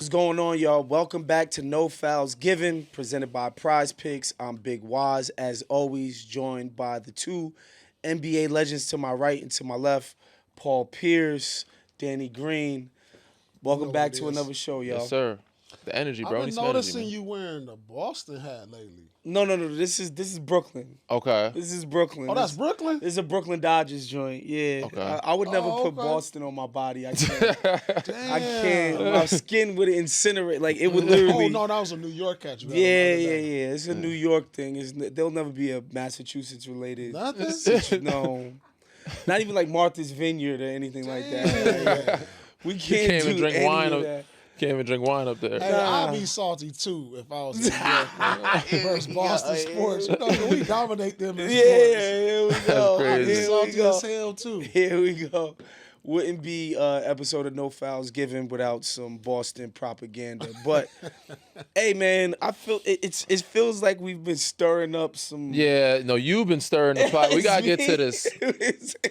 What's going on, y'all? Welcome back to No Fouls Given, presented by PrizePicks. I'm Big Wos, as always, joined by the two NBA legends to my right and to my left, Paul Pierce, Danny Green. Welcome back to another show, y'all. Yes, sir. The energy, bro. I've been noticing you wearing the Boston hat lately. No. This is Brooklyn. Okay. This is Brooklyn. Oh, that's Brooklyn? This is a Brooklyn Dodgers joint. Yeah. Okay. I would never put Boston on my body. I can't. I can't. My skin would incinerate. Like, it would literally. Oh, no, that was a New York hat. Yeah. It's a New York thing. There'll never be a Massachusetts related. Nothing? No. Not even like Martha's Vineyard or anything like that. We can't do drink any wine of that. Can't even drink wine up there. Hey, I'd be salty, too, if I was in New York versus Boston sports. You know, we dominate them in sports. Here we go. Crazy. I'd be Here we salty go. as hell, too. Here we go. Wouldn't be episode of No Fouls Given without some Boston propaganda. But hey, man, I feel it feels like we've been stirring up some. Yeah, no, you've been stirring the pot. We gotta get to this.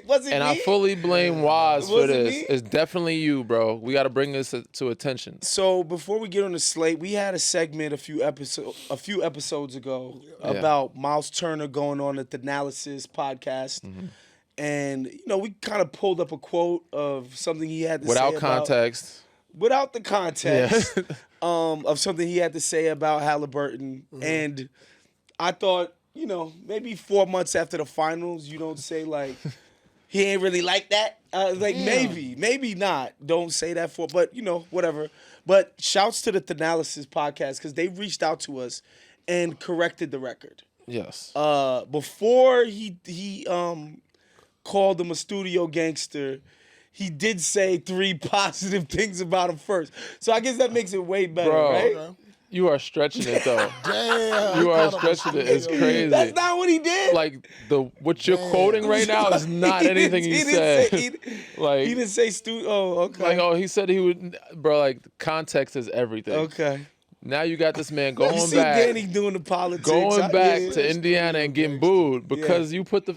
Was it And me? I fully blame Waz for Was it this. me? It's definitely you, bro. We gotta bring this to attention. So before we get on the slate, we had a segment a few episodes ago about Miles Turner going on the Thanalysis podcast. Mm-hmm. And, you know, we kind of pulled up a quote of something he had to say Without about... context. Without the context Yeah. of something he had to say about Halliburton. Mm-hmm. And I thought, you know, maybe 4 months after the finals, you don't say, like, he ain't really like that. Maybe not. Don't say that but, you know, whatever. But shouts to the Thanalysis podcast because they reached out to us and corrected the record. Yes. Before he called him a studio gangster, he did say 3 positive things about him first. So I guess that makes it way better, Bro. right? Okay. You are stretching it though. Damn. You are stretching it. It's crazy. That's not what he did. Like what you're quoting right now is not anything he said. He didn't say Oh, okay. Like, he said he would, bro. Like, context is everything. Okay. Now you got this man You going see back, Danny doing the politics. going back Yeah. to Indiana and getting booed because you put the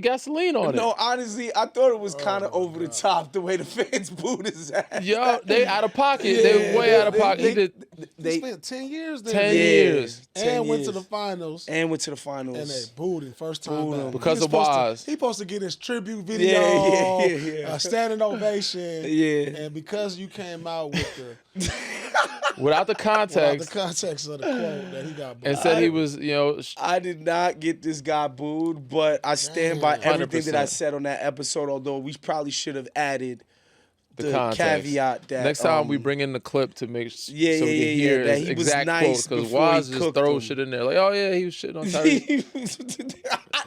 gasoline on No, it. honestly, I thought it was kind of over the top the way the fans booed his ass. Yo, they out of pocket. They way out of pocket. They spent 10 years there. 10 years. And went to the finals. And went to the finals. And they booed him first time Booed him. back. Because He of was supposed Waz. He supposed to get his tribute video, Yeah. standing ovation. Yeah. And because you came out with Without the the context, context of the quote that he got booed. and said he was, I did not get this guy booed, but I stand by everything that I 100%. said on that episode, although we probably should have added the context. caveat that Next time we bring in the clip to make so Yeah, we can hear that his he was exact nice quotes because before Waz he just cooked throw him. shit in there like, oh yeah, he was shitting on Tyrese.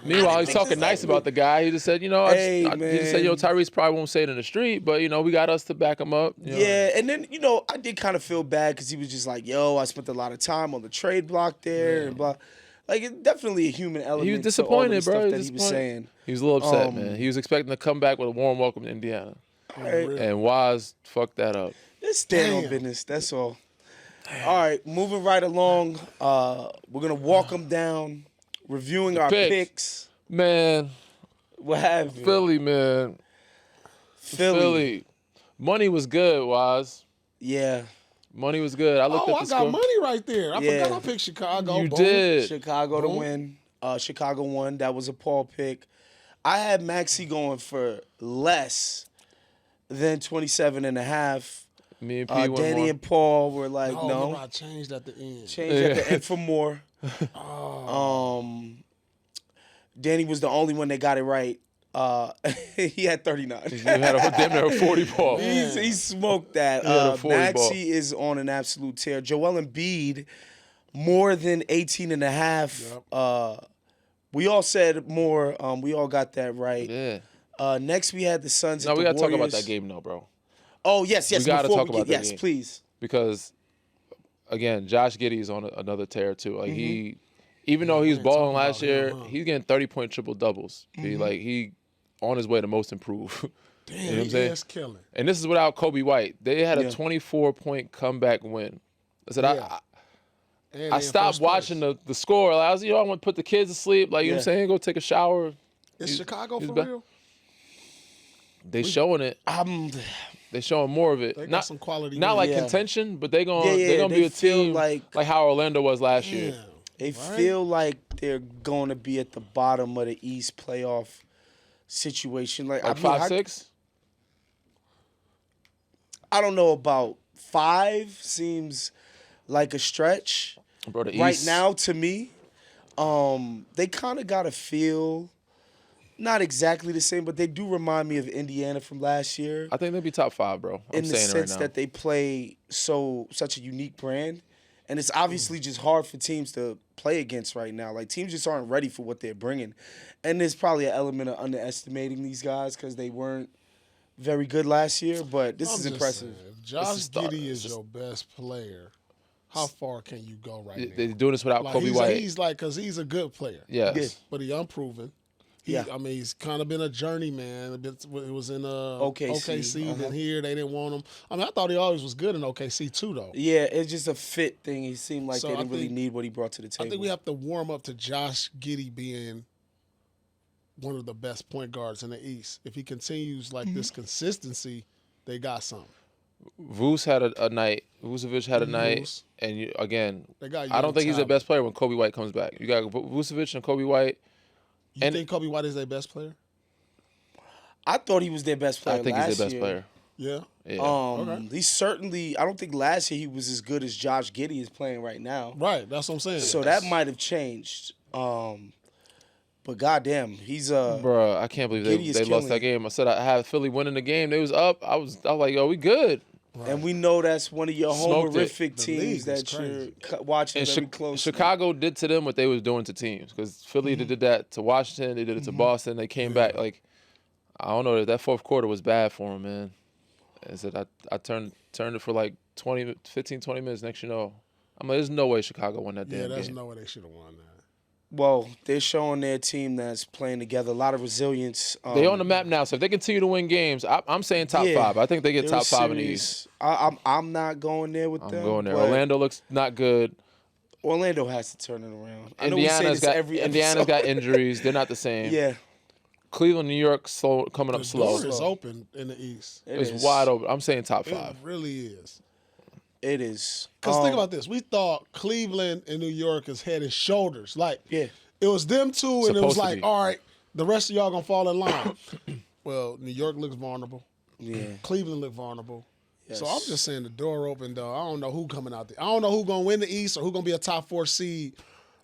Meanwhile, he's talking nice about the guy. He just said, he just said, Tyrese probably won't say it in the street, but we got us to back him up. You know? Yeah, and then, I did kind of feel bad because he was just like, yo, I spent a lot of time on the trade block there and blah. Like, it's definitely a human element. He was to all of the disappointed, bro. stuff He that was he was disappointed. saying. He was a little upset, man. He was expecting to come back with a warm welcome to Indiana. Right. And Waz fucked that up. Just stand on business. That's all. All right, moving right along. We're going to walk them down, reviewing our picks. Man, What have you? Philly, man. Philly. Money was good, Waz. Yeah. Money was good. I looked at the I score. got money right there. I Yeah. forgot I picked Chicago. You Boom. did. Chicago to Boom. win. Chicago won. That was a Paul pick. I had Maxey going for less than 27.5. Me and P went Danny more. and Paul were like, Oh, no. remember I changed at the end. Change at the end for more. Danny was the only one that got it right. He had 39. You had a damn near a 40 ball. He smoked that. He had a 40 Maxey ball. is on an absolute tear. Joel Embiid, more than 18.5. We all said more. We all got that right. Yeah. Next, we had the Suns. No, at we the got to talk about Warriors. that game, though, bro. Oh, yes. We gotta before talk about that yes, game. please. Because, again, Josh Giddey is on another tear, too. Like, even though he was balling last year, he's getting 30-point triple-doubles. He on his way to most improved. Damn, You know what I'm saying? is killing. And this is without Kobe White. They had a Yeah. 24-point comeback win. I said, Yeah. And I they in stopped first watching place. the score. Like, I was, I want to put the kids to sleep. Like, you know what I'm saying? Go take a shower. Is Chicago he's for back. real? They showing it. They showing more of it. They got Not some quality. not like Yeah. contention, but they gonna Yeah, be a feel team like how Orlando was last year. Damn, they right? feel like they're going to be at the bottom of the East playoff situation. Like I Like mean, 5-6. I don't know about 5 seems like a stretch. Bro, the Right East, now, to me, they kind of got a feel, not exactly the same, but they do remind me of Indiana from last year I think they'll be top 5, bro. I'm in the saying it right sense now. that they play such a unique brand, and it's obviously just hard for teams to play against right now. Like teams just aren't ready for what they're bringing, and there's probably an element of underestimating these guys because they weren't very good last year. But this I'm is just impressive. saying, if Josh start. Giddey is your best player, how far can you go right now? They're doing this without Like, Kobe he's, White. He's like, because he's a good player. Yes. Yeah. But he unproven. Yeah. I mean, he's kind of been a journeyman. It was in OKC. Then here, they didn't want him. I mean, I thought he always was good in OKC too, though. Yeah, it's just a fit thing. He seemed like So they I didn't really think- need what he brought to the table. I think we have to warm up to Josh Giddey being one of the best point guards in the East. If he continues like this consistency, they got something. Vuce had a night. Vucevic had a night. Vuce. And again, They got I don't young think he's the talent. best player when Kobe White comes back. You got Vucevic and Kobe White. You And- think Kobe White is their best player? I thought he was their best player. I think last he's the best year. player. Yeah. Yeah. Okay. He certainly. I don't think last year he was as good as Josh Giddey is playing right now. Right. That's what I'm saying. So that might have changed. But goddamn, he's Bro, I can't believe Giddey is they lost killing that it. game. I said I had Philly winning the game. They was up. I was like, yo, we good. and we know that's one of your Smoked it. homerific The teams league is that you're crazy. watching And very closely. Chicago did to them what they was doing to teams. Because Philly they did that to Washington. They did it to Boston. They came back. Like, I don't know. That fourth quarter was bad for them, man. I said I turned it for like 15, 20 minutes. Next you know, I'm like, there's no way Chicago won that Yeah, damn there's game. no way they should have won that. Well, they're showing their team that's playing together, a lot of resilience. They on the map now, so if they continue to win games, I'm saying top Yeah. 5. I think they get they're top 5 in the serious. East. I'm not going there with I'm them. going there. but Orlando looks not good. Orlando has to turn it around. I know we say Indiana's this got every Indiana's episode. got injuries. They're not the same. Yeah, Cleveland, New York, coming up The slow. door is open in the East. it It's is. wide open. I'm saying top It 5. really is. It is. Because think about this. We thought Cleveland and New York is head and shoulders. Like, Yeah. it was them two, and it was Supposed to like, be. all right, the rest of y'all going to fall in line. Well, New York looks vulnerable. Yeah. Cleveland look vulnerable. Yes. So I'm just saying the door open, though. I don't know who coming out there. I don't know who going to win the East or who going to be a top 4 seed.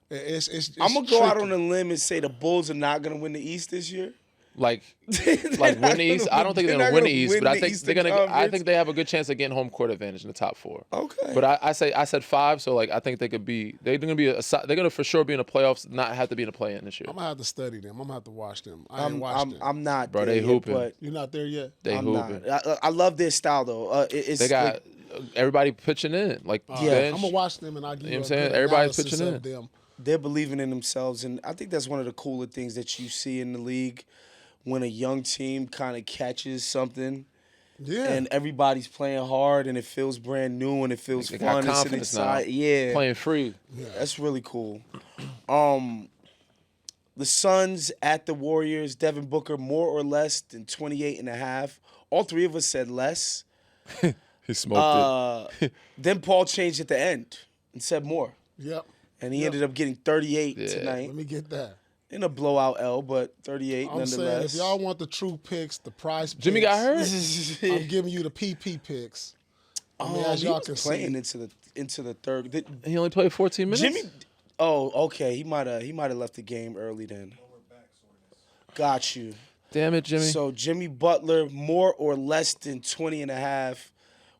It's I'm gonna go out tricky. on a limb and say the Bulls are not gonna win the East this year. Like They're win not the East. gonna I don't think they're they're gonna not win the gonna East, win but I the think Eastern they're gonna. I Conference. think they have a good chance of getting home court advantage in the top 4. Okay. But I said 5, so like I think they could be. They're gonna for sure be in the playoffs. Not have to be in the play-in this year. I'm going to have to study them. I'm going to have to watch them. I ain't I'm watched them. I'm not. Bro, there they yet, hooping. but You're not there yet? They I'm hooping. not. I love their style though. It's They got like, everybody pitching in. Like All Yeah. right, bench. I'm going to watch them, and I'll give You know you what a I'm saying? good Everybody's analysis pitching of them. they're believing in themselves, and I think that's one of the cooler things that you see in the league when a young team kind of catches something. Yeah. And everybody's playing hard, and it feels brand new, and it feels They got fun. It's an confidence now. exciting, yeah. playing free. That's really cool. The Suns at the Warriors, Devin Booker more or less than 28.5. All three of us said less. He smoked Then Paul changed at the end and said more. Yep. And he ended up getting 38 tonight Let me get that. in a blowout L, but 38 I'm saying, if nonetheless. y'all want the true picks, the prize picks, Jimmy got hurt. I'm giving you the PP picks. I mean, as he y'all was can playing see. into the third. He only played 14 minutes. Jimmy. Oh, okay. He might have left the game early then. Got you. Damn it, Jimmy. So Jimmy Butler, more or less than 20.5.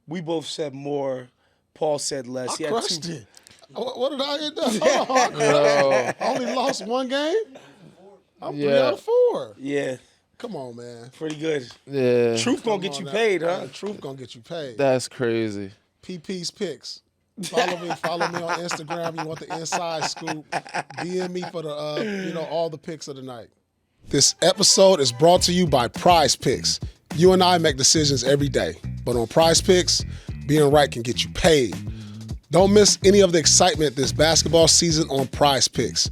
We both said more. Paul said less. I crushed it. What did I end up? Yo. I only lost one game? I'm 3 Yeah. out of 4. Yeah, Come on, man. pretty good. Yeah. Truth gonna Come get on you now. paid, huh? Truth gonna get you paid. That's crazy. PP's picks. Follow me on Instagram. You want the inside scoop? DM me for the all the picks of the night. This episode is brought to you by PrizePicks. You and I make decisions every day, but on PrizePicks, being right can get you paid. Don't miss any of the excitement this basketball season on PrizePicks,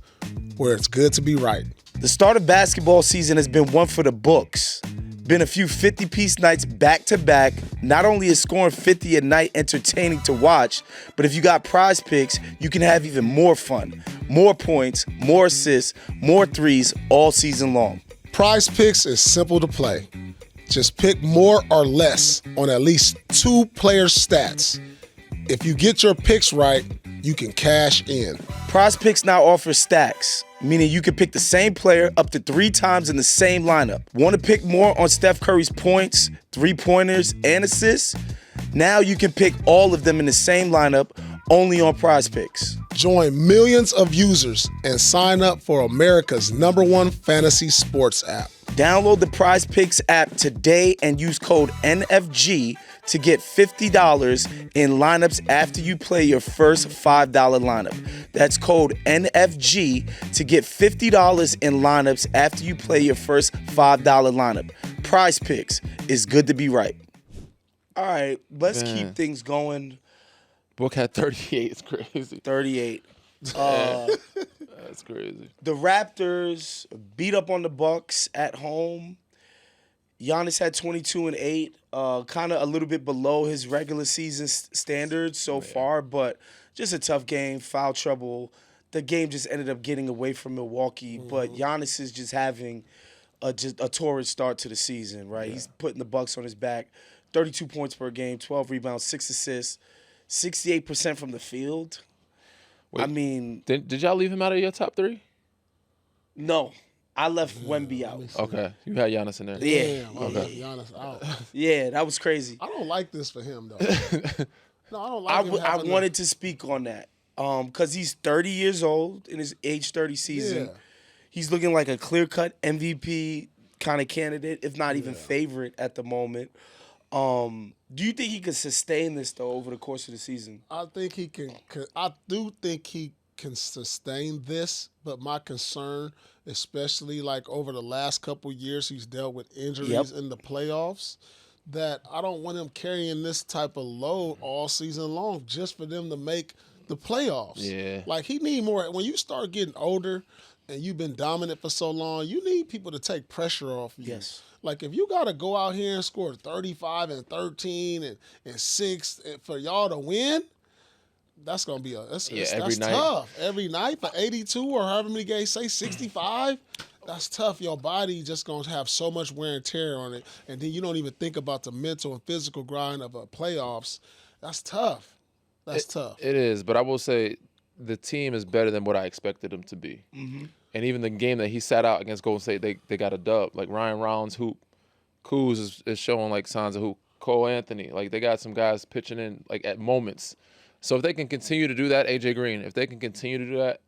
where it's good to be right. The start of basketball season has been one for the books. Been a few 50-piece nights back-to-back. Not only is scoring 50 a night entertaining to watch, but if you got PrizePicks, you can have even more fun. More points, more assists, more threes all season long. PrizePicks is simple to play. Just pick more or less on at least 2 players' stats. If you get your picks right, you can cash in. PrizePicks now offers stacks, meaning you can pick the same player up to 3 times in the same lineup. Want to pick more on Steph Curry's points, 3-pointers, and assists? Now you can pick all of them in the same lineup only on PrizePicks. Join millions of users and sign up for America's #1 fantasy sports app. Download the PrizePicks app today and use code NFG to get $50 in lineups after you play your first $5 lineup. That's code NFG to get $50 in lineups after you play your first $5 lineup. PrizePicks is good to be right. All right, let's keep things going. Book had 38. It's crazy. 38. That's crazy. The Raptors beat up on the Bucks at home. Giannis had 22 and 8, kind of a little bit below his regular season standards so far, but just a tough game, foul trouble. The game just ended up getting away from Milwaukee, but Giannis is just having a torrid start to the season, right? Yeah. He's putting the Bucks on his back. 32 points per game, 12 rebounds, 6 assists, 68% from the field. Wait, I mean, did y'all leave him out of your top 3? No. I left Wemby out. Okay. You had Giannis in there. Yeah. Okay. Giannis out. Yeah, that was crazy. I don't like this for him, though. No, I don't like him. I wanted to speak on that because he's 30 years old in his age 30 season. Yeah. He's looking like a clear-cut MVP kind of candidate, if not even favorite at the moment. Do you think he could sustain this, though, over the course of the season? I think he can. I do think he can sustain this, but my concern, especially like over the last couple years, he's dealt with injuries in the playoffs, that I don't want him carrying this type of load all season long just for them to make the playoffs. Yeah. Like, he need more. When you start getting older and you've been dominant for so long, you need people to take pressure off you. Yes. Like, if you got to go out here and score 35 and 13 and 6 for y'all to win, that's going to be that's tough. Every night for 82 or however many games, say 65, that's tough. Your body just going to have so much wear and tear on it. And then you don't even think about the mental and physical grind of a playoffs. That's tough. That's tough. It is, but I will say the team is better than what I expected them to be. Mm-hmm. And even the game that he sat out against Golden State, they got a dub. Like Ryan Rollins, hoop. Kuz is showing like signs of hoop. Cole Anthony, like they got some guys pitching in like at moments. So if they can continue to do that, AJ Green, if they can continue to do that,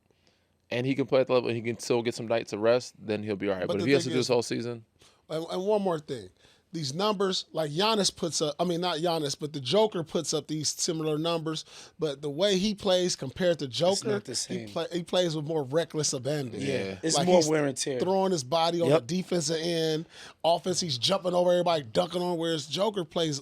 and he can play at the level and he can still get some nights of rest, then he'll be all right. But if he has to do this whole season. And one more thing. These numbers, like Giannis puts up, I mean, not Giannis, but the Joker puts up these similar numbers. But the way he plays compared to Joker, he plays with more reckless abandon. Yeah. It's like more wear and tear. Throwing his body on the defensive end. Offense, he's jumping over everybody, dunking on, whereas Joker plays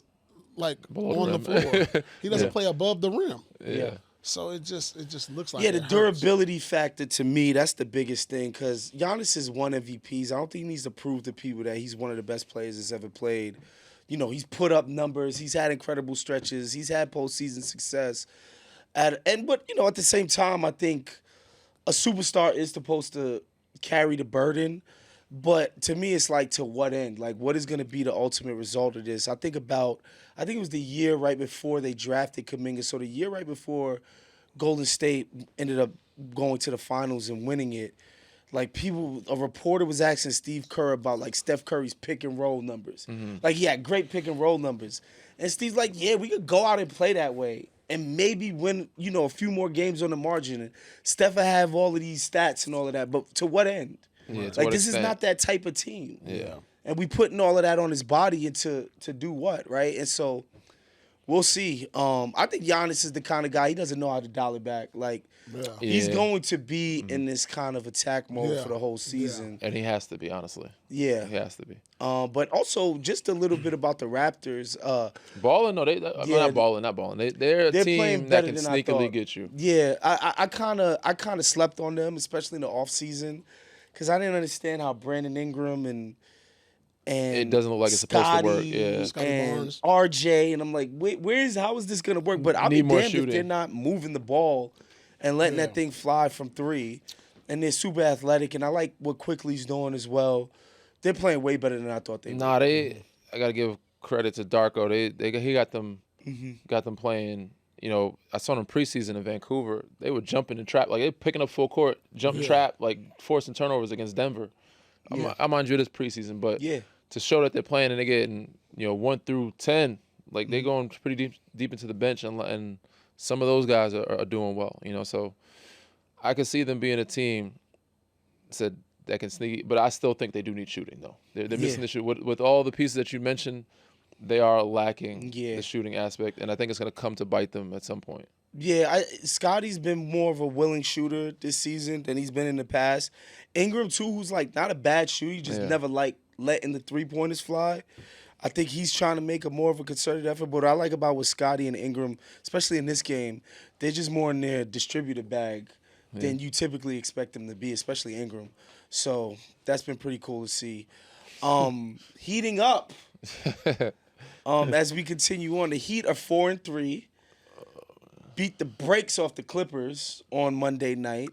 like on the floor. He doesn't play above the rim. Yeah. So it just looks like the durability factor to me, that's the biggest thing because Giannis has won MVPs. I don't think he needs to prove to people that he's one of the best players that's ever played. You know, he's put up numbers. He's had incredible stretches. He's had postseason success. But you know, at the same time, I think a superstar is supposed to carry the burden. But to me, it's like, to what end? Like, what is going to be the ultimate result of this? I think it was the year right before they drafted Kuminga. So the year right before Golden State ended up going to the finals and winning it, like a reporter was asking Steve Kerr about like Steph Curry's pick and roll numbers. Mm-hmm. Like he had great pick and roll numbers. And Steve's like, yeah, we could go out and play that way and maybe win, you know, a few more games on the margin. And Steph will have all of these stats and all of that. But to what end? Yeah, like this is not that type of team. Yeah. And we putting all of that on his body to do what, right? And so we'll see. I think Giannis is the kind of guy, he doesn't know how to dial it back. Like he's going to be in this kind of attack mode for the whole season. And he has to be, honestly. Yeah. He has to be. But also just a little bit about the Raptors. Balling? No, not balling. They're a team that can sneakily get you. Yeah, I kind of slept on them, especially in the offseason. Because I didn't understand how Brandon Ingram and and it doesn't look like it's supposed to work. Yeah, Scotty and Barnes. RJ, and I'm like, how is this gonna work? But I'll be Need more damned if they're shooting. not moving the ball and letting that thing fly from three. And they're super athletic, and I like what Quickly's doing as well. They're playing way better than I thought they would. Nah, I gotta give credit to Darko. He got them playing. You know, I saw them preseason in Vancouver. They were jumping and trap, like they picking up full court, jump trap, like forcing turnovers against Denver. I mind you, this preseason, but to show that they're playing and they're getting 1 through 10, like they're going pretty deep into the bench, and some of those guys are doing well. So I could see them being a team that can sneak, but I still think they do need shooting though. They're missing the shoot with all the pieces that you mentioned. They are lacking the shooting aspect, and I think it's going to come to bite them at some point. Yeah, Scotty's been more of a willing shooter this season than he's been in the past. Ingram, too, who's like not a bad shooter, he just never like letting the three-pointers fly. I think he's trying to make a more of a concerted effort. But what I like about with Scotty and Ingram, especially in this game, they're just more in their distributor bag than you typically expect them to be, especially Ingram. So that's been pretty cool to see. Heating up. As we continue on, the Heat are 4-3. Beat the brakes off the Clippers on Monday night.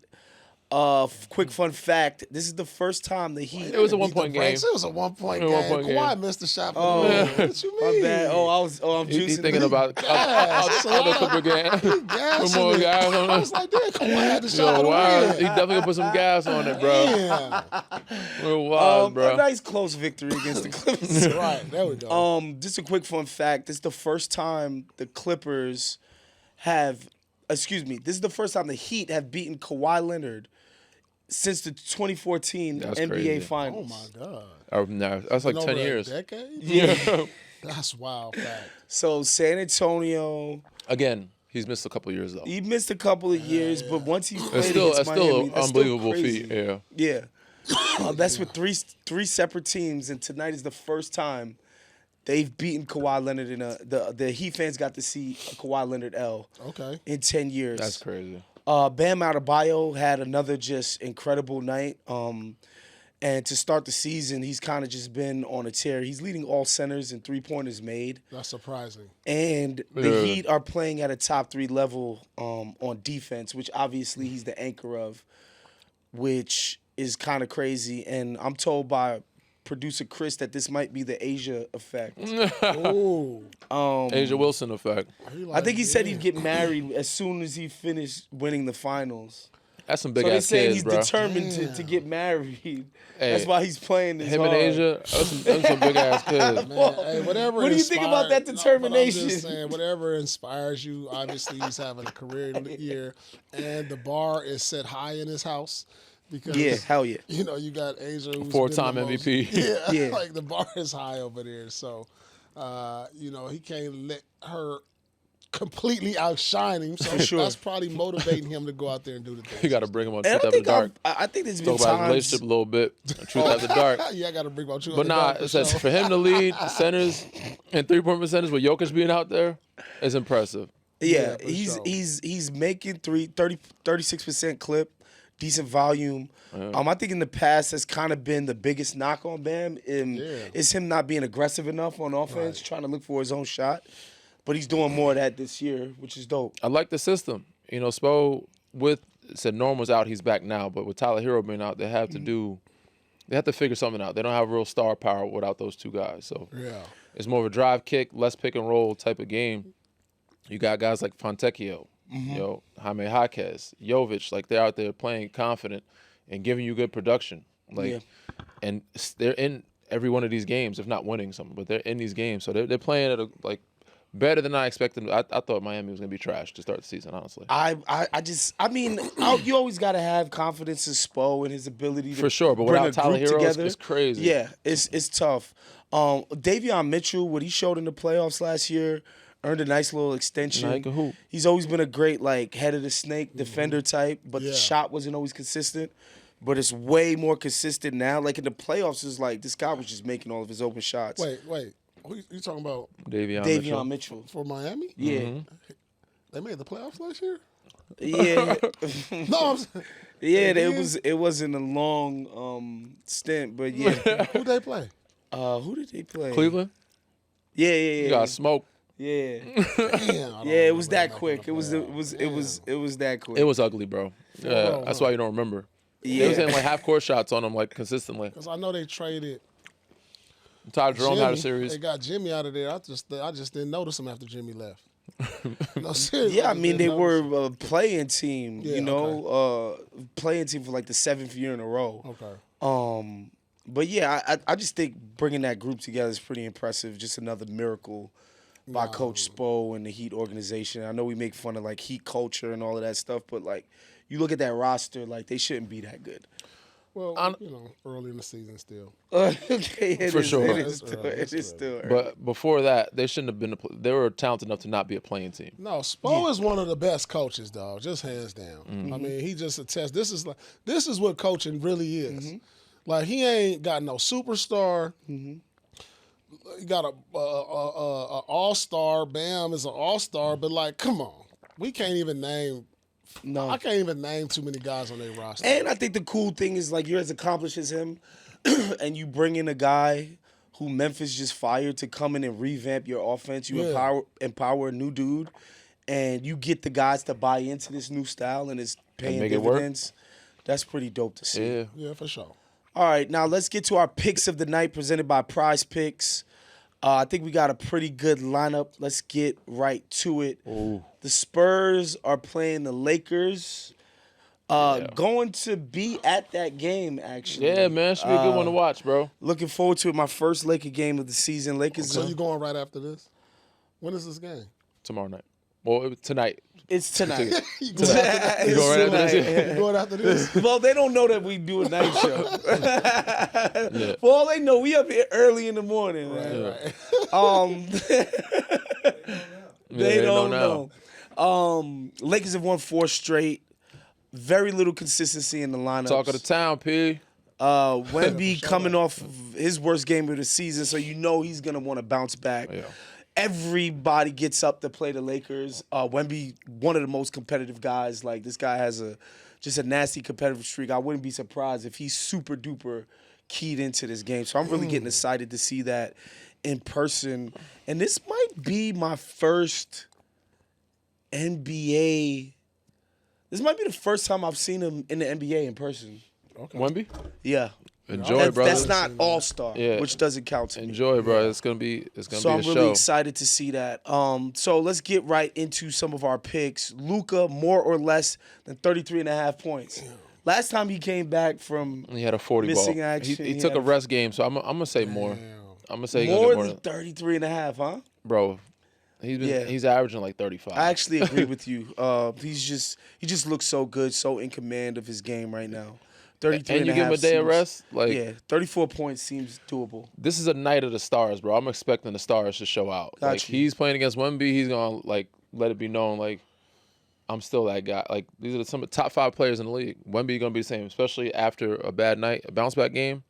Quick fun fact: this is the first time the Heat. It was a 1-point game. It was a 1-point game. Kawhi missed the shot. What you My mean? bad. I'm juicing. He's thinking about other Clipper game. Put more gas on I it. was like, damn, Kawhi had the shot. He definitely gonna put some gas on it, bro. Yeah. Real wild, bro. A nice close victory against the Clippers. Right, there we go. Just a quick fun fact: this is the first time the Clippers have. Excuse me. This is the first time the Heat have beaten Kawhi Leonard since the 2014 That's NBA crazy. Finals. Oh my God. No, that's like Been 10 over a years. decade? Yeah. That's wild fact. So San Antonio, Again, he's missed a couple years though. he missed a couple of years, but once he's played It's against still Miami, an that's unbelievable crazy. feat. Yeah. Yeah. That's with three separate teams, and tonight is the first time they've beaten Kawhi Leonard in the Heat fans got to see a Kawhi Leonard L Okay. in 10 years. That's crazy. Bam Adebayo had another just incredible night. And to start the season, he's kind of just been on a tear. He's leading all centers and three-pointers made. That's surprising. And the Heat are playing at a top 3 level on defense, which obviously he's the anchor of, which is kind of crazy. And I'm told by producer Chris that this might be the Asia effect. Oh. Asia Wilson effect. I think he said he'd get married as soon as he finished winning the finals. That's some big So they're ass saying kids, he's bro. determined to get married. Hey, That's why he's playing this Him hard. and Asia, that's some big ass kids. Man, hey, whatever What do you think about that determination? I'm just saying, whatever inspires you. Obviously, he's having a career year, and the bar is set high in his house. Because, Yeah, hell yeah. You know, you got Asia, who's 4-time been the most- MVP. Yeah, Yeah. like the bar is high over there. So, he can't let her completely outshine him. So sure. that's probably motivating him to go out there and do the thing. You got to bring him on And Truth After Dark. I think there's been Talk about his times. relationship a little bit. Truth After Dark. Yeah, I got to bring my truth. But nah, it says for him to lead centers and 3-point percentage with Jokic being out there is impressive. Yeah, for he's sure. he's making 36% clip, decent volume. I think in the past that's kind of been the biggest knock on Bam. It's him not being aggressive enough on offense, trying to look for his own shot. But he's doing more of that this year, which is dope. I like the system. Spo said Norm was out, he's back now. But with Tyler Hero being out, they have to figure something out. They don't have real star power without those two guys. So it's more of a drive kick, less pick and roll type of game. You got guys like Fontecchio, Jaime Jaquez, Jovic, like they're out there playing confident and giving you good production. And they're in every one of these games, if not winning something, but they're in these games. So they're playing at better than I expected. I thought Miami was gonna be trash to start the season, honestly. You always got to have confidence in Spo and his ability to For sure, but bring without a Tyler group Hero, together. it's crazy. Yeah, it's tough. Davion Mitchell, what he showed in the playoffs last year, earned a nice little extension. Nah, he can hoop. He's always been a great head of the snake defender type, but the shot wasn't always consistent. But it's way more consistent now. Like in the playoffs, it's like this guy was just making all of his open shots. Wait. Who you talking about Davion Mitchell. for Miami? Yeah. They made the playoffs last year? Yeah. No, I'm saying, Yeah, it wasn't a long stint, but yeah. who they play? Who did they play? Cleveland. Yeah. You got smoked. Yeah. Damn, Yeah, it was that quick. It was that quick. It was ugly, bro. Yeah, real, that's huh? why you don't remember. Yeah. They was hitting like half court shots on them like consistently. Because I know they traded Ty Jerome had a Jimmy. series. They got Jimmy out of there. I just didn't notice him after Jimmy left. No, seriously. Yeah, I mean they didn't were notice a playing team, Yeah, playing team for like the 7th year in a row. him. Okay. But yeah, I just think bringing that group together is pretty impressive. Just another miracle by Coach Spo and the Heat organization. I know we make fun of like Heat culture and all of that stuff, but like you look at that roster, like they shouldn't be that good. Well, early in the season still. Okay, For sure. It is still early. But before that, they shouldn't have been. They were talented enough to not be a playing team. No, Spo is one of the best coaches, dog. Just hands down. Mm-hmm. I mean, he just attests. This is what coaching really is. Like he ain't got no superstar. He got a all-star. Bam is an all-star, but like, come on, we can't even name. No. I can't even name too many guys on their roster. And I think the cool thing is like you're as accomplished as him, and you bring in a guy who Memphis just fired to come in and revamp your offense. You empower a new dude, and you get the guys to buy into this new style, and it's paying make it work. dividends. That's pretty dope to see. Yeah, for sure. All right, now let's get to our picks of the night presented by PrizePicks. I think we got a pretty good lineup. Let's get right to it. Ooh. The Spurs are playing the Lakers. Going to be at that game, actually. Yeah, man, should be a good one to watch, bro. Looking forward to it. My first Laker game of the season. Lakers. So you going right after this? When is this game? Tomorrow night. Well, t's It's tonight. You going after this? You going right after this? You going after this? Well, they don't know that we do a night show. Yeah. For all they know, we up here early in the morning. Right? They don't know. Lakers have won 4 straight. Very little consistency in the lineup. Talk of the town, P. Wemby coming off of his worst game of the season, so you know he's gonna want to bounce back. Yeah. Everybody gets up to play the Lakers. Wemby, one of the most competitive guys. Like this guy has just a nasty competitive streak. I wouldn't be surprised if he's super duper keyed into this game. So I'm really getting excited to see that in person. And this might be my first NBA. This might be the first time I've seen him in the NBA in person. Okay. Wemby? Yeah. Enjoy, That's, brother. that's not all-star, Yeah. which doesn't count to me. Enjoy, bro. It's gonna be So a I'm really show. excited to see that. So let's get right into some of our picks. Luka, more or less than 33.5 points. Last time he came back from He had a 40 missing ball. action, He he took had a rest game, so I'm gonna say more. Damn. I'm gonna say he more gonna than get 33.5, huh? bro. He's averaging like 35. I actually agree with you. He just looks so good, so in command of his game right now. 33 and you a give him a half day of seems- rest. Like Yeah, 34 points seems doable. this is a night of the stars, bro. I'm expecting the stars to show out. Got Like you. he's playing against Wemby, he's gonna like let it be known like I'm still that guy. Like these are some of the top 5 players in the league. Wemby gonna be the same, especially after a bad night, a bounce back game.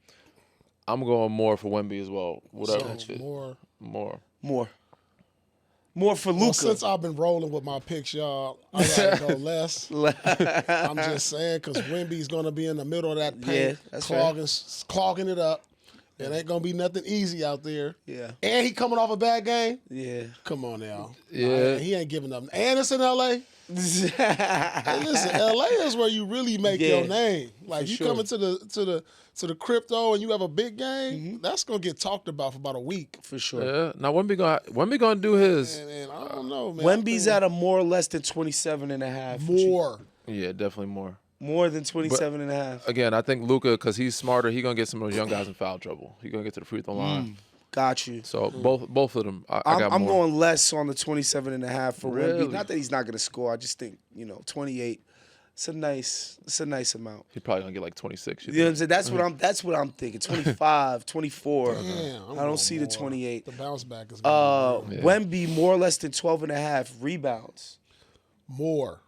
I'm going more for Wemby as well. Whatever. So More for Luka. Well, since I've been rolling with my picks, y'all, I gotta go less. I'm just saying because Wemby's gonna be in the middle of that paint, Yeah, that's clogging it up. It ain't gonna be nothing easy out there. Yeah. And he coming off a bad game. Yeah. Come on now. Yeah. He ain't giving up. And it's in LA. Hey, listen, LA is where you really make Yeah, your name. Like for you sure. come into the crypto and you have a big game, that's gonna get talked about for about a week. For sure. Yeah. Now Wemby gonna do his. And I don't know, man. Wemby's at a more or less than 27.5. more. Yeah, definitely more. More than 27.5. Again, I think Luka, because he's smarter, he gonna get some of those young guys in foul trouble. He gonna get to the free throw line. Got you. So both of them, I got I'm more. going less on the 27.5 for Really? Wemby. Not that he's not going to score. I just think 28. It's a nice amount. He's probably gonna get like 26. You know what I'm saying? That's what I'm thinking. 25, 24. Damn, I'm I don't going see the more. 28. The bounce back is gonna be Wemby more or less than 12.5 rebounds. more.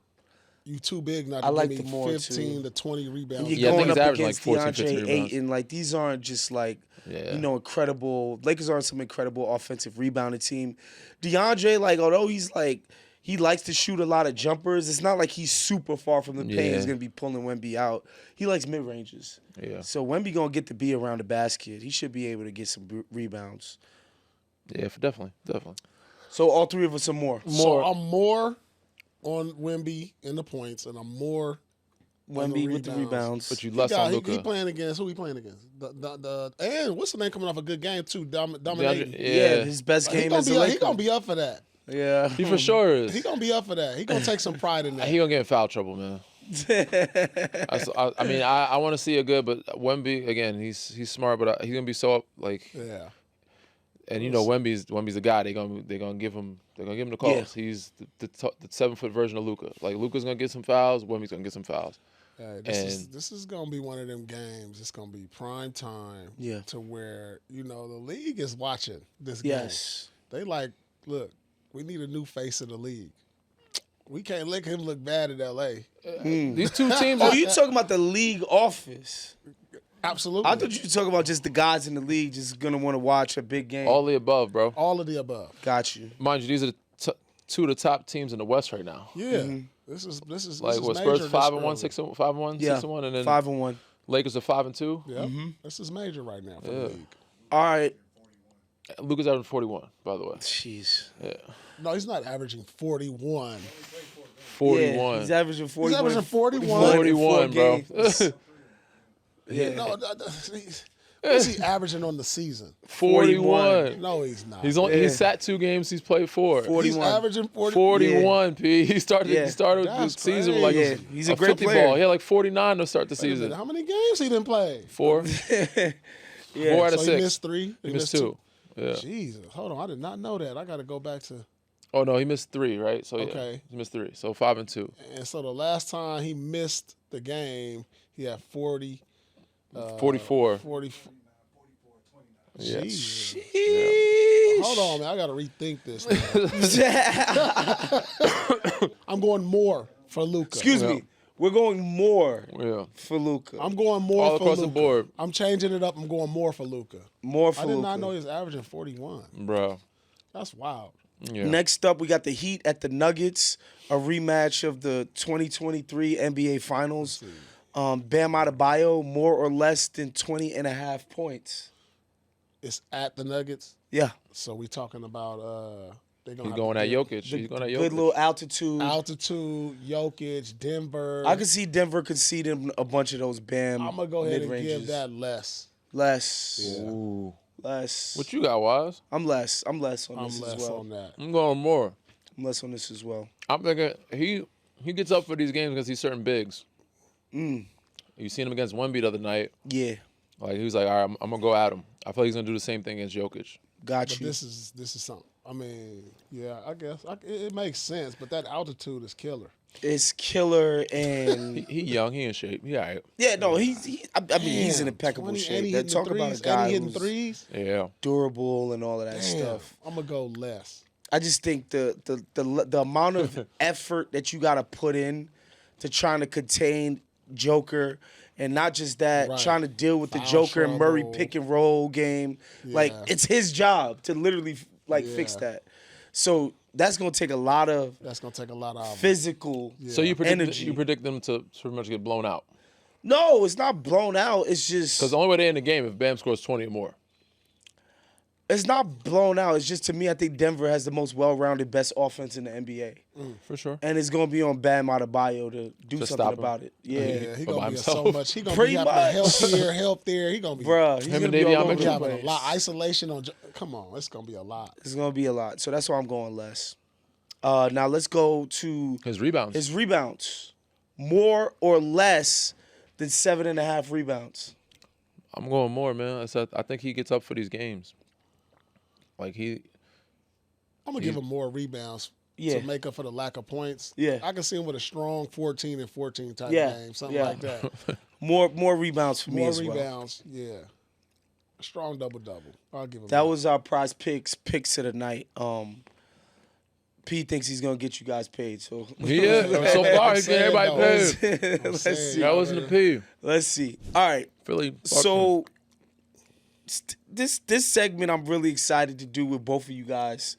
You too big not to I like give the me more, 15 too. to 20 rebounds. You're Yeah, I think going he's up averaging like against 14, DeAndre 15 rebounds. Ayton. Like these aren't just like Yeah. incredible. Lakers aren't some incredible offensive rebounding team. DeAndre, like although he's he likes to shoot a lot of jumpers. It's not like he's super far from the paint. Yeah. He's gonna be pulling Wemby out. He likes mid ranges. Yeah. So Wemby gonna get to be around the basket. He should be able to get some rebounds. Yeah, definitely. So all three of us are more. So I'm more on Wemby in the points, and I'm more on Wemby with the rebounds. But you less on Luka. He playing against, who he playing against? And what's the name coming off a good game, too, dominating. Yeah, his best game as a Laker. He going to be up for that. Yeah. He for sure is. He going to be up for that. He going to take some pride in that. He gonna get in foul trouble, man. I want to see it good, but Wemby again, he's smart, but he's gonna be so like. Yeah. And you know Wemby's the guy. They're gonna give him the calls. Yeah. He's the 7-foot version of Luka. Like Luka's gonna get some fouls. Wemby's gonna get some fouls. Hey, this is gonna be one of them games. It's gonna be prime time. Yeah. To where the league is watching this game. Yes. They like, look, we need a new face in the league. We can't let him look bad in L.A. These two teams. Oh, you talking about the league office? Absolutely. I thought you were talking about just the guys in the league just gonna want to watch a big game. all the above, bro. All of the above. Got you. Mind you, these are two of the top teams in the West right now. Yeah. This is Like what major Spurs this 5-1, early. 6-1, Yeah. 6-1, and then 5-1. Lakers are 5-2. Yep. This is major right now for the league. All right. Luka's averaging 41, by the way. Jeez. Yeah, No, he's not averaging 41. 41. Yeah, he's averaging 41. He's averaging 41. 41, bro. Yeah. No, what's he averaging on the season? 41. No, he's not. He's sat 2 games. He's played 4. 41. He's averaging 40. 41, P. He started Yeah. the That's season with like crazy. Yeah, he's a great 50 player. ball. He had like 49 to start the Wait a minute, season. how many games he didn't play? 4. Yeah. 4 out of So 6. he missed 3. He missed 2. Yeah. Jesus, hold on, I did not know that. I got to go back to. Oh no, he missed 3, right? So yeah, Okay. he missed 3. So 5-2. And so the last time he missed the game, he had 40. 44. 40. Yeah. Jesus. Sheesh. Hold on, man. I got to rethink this. Now. I'm going more for Luka. Excuse me. We're going more Yeah. for Luka. I'm going more All for across Luka. the board. I'm changing it up. I'm going more for Luka. More for I did Luka. not know he was averaging 41. Bro. That's wild. Yeah. Next up, we got the Heat at the Nuggets, a rematch of the 2023 NBA Finals. Bam Adebayo, more or less than 20.5 points. It's at the Nuggets. Yeah. So we talking about they're He's going at Jokic. He's going at Jokic. Good little altitude. altitude, Jokic, Denver. I could see Denver conceding a bunch of those Bam I'm gonna go ahead and mid-ranges. give that less. Less. Ooh. Less. What you got, Wise? I'm less. I'm less on I'm this less as well. on that. I'm going more. I'm less on this as well. I'm thinking he gets up for these games because he's certain bigs. You seen him against Wemby the other night. Yeah. Like he was like, all right, I'm gonna go at him. I feel like he's gonna do the same thing against Jokic. Got But you. this is something. I mean, yeah, I guess it makes sense. But that altitude is killer. It's killer and He young, he in shape. He all right. yeah, no, I mean he's in Damn, impeccable 20, and shape. he That hitting talk the about a threes, guy and he hitting who's threes. Yeah. durable and all of that Damn, stuff. I'm gonna go less. I just think the amount of effort that you got to put in to trying to contain Joker, and not just that, Right. trying to deal with the Foul Joker and Murray trouble. pick and roll game. Like Yeah. it's his job to literally fix Yeah. that. So that's gonna take a lot of That's gonna take a lot out of him. physical. So you predict energy. them to pretty much get blown out. No, it's not blown out. It's just Because the only way they end the game if Bam scores 20 or more. it's not blown out. It's just, to me, I think Denver has the most well-rounded, best offense in the NBA. For sure. And it's going to be on Bam Adebayo to do To something stop him. about it. Yeah. Yeah, he By gonna be himself. so much. He gonna Pretty be having much. help there. He gonna be Bruh, he's Him going to and be Davion all over Mitchell. the having a place. lot isolation on. Come on, it's gonna be a lot. It's going to be a lot. So that's why I'm going less. Now let's go to His rebounds. his rebounds. More or less than 7.5 rebounds. I'm going more, man. I think he gets up for these games. Like I'm gonna give him more rebounds Yeah. to make up for the lack of points. Yeah. I can see him with a strong 14 and 14 type Yeah, game, something yeah. like that. More rebounds for me More as well. rebounds, yeah. A strong double-double. I'll give him That was our prize picks of the night. P thinks he's gonna get you guys paid, so yeah, so far he's getting everybody Let's paid. let's saying, see. That wasn't a P. Let's see. All right. Philly. So this segment I'm really excited to do with both of you guys.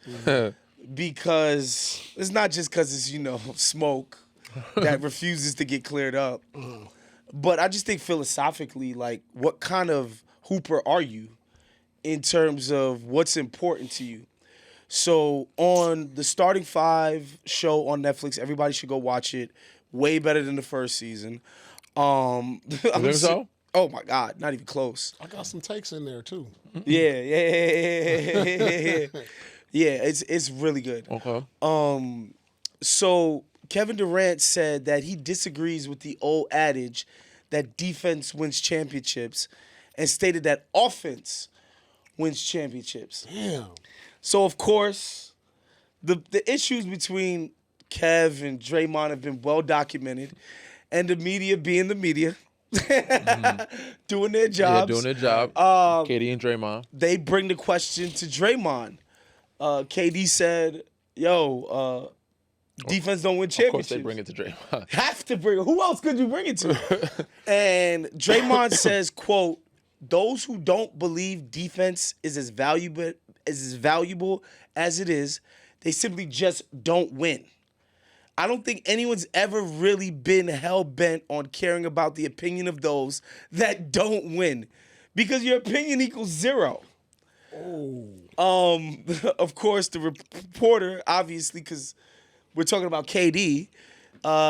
because it's not just because it's, smoke that refuses to get cleared up. But I just think philosophically, like, what kind of hooper are you in terms of what's important to you? So on the Starting Five show on Netflix, everybody should go watch it. Way better than the first season. You think so? Oh my God, not even close. I got some takes in there too. Yeah. Yeah, it's really good. Okay. So Kevin Durant said that he disagrees with the old adage that defense wins championships and stated that offense wins championships. Damn. So, of course, the issues between Kev and Draymond have been well documented, and the media being the media, doing their jobs. Yeah, doing their job. KD and Draymond. They bring the question to Draymond. KD said, yo, defense don't win championships. Of course they bring it to Draymond. Have to bring it. Who else could you bring it to? And Draymond says, quote, those who don't believe defense is as valuable as it is, they simply just don't win. I don't think anyone's ever really been hell-bent on caring about the opinion of those that don't win, because your opinion equals zero. Of course, the reporter, obviously, because we're talking about KD,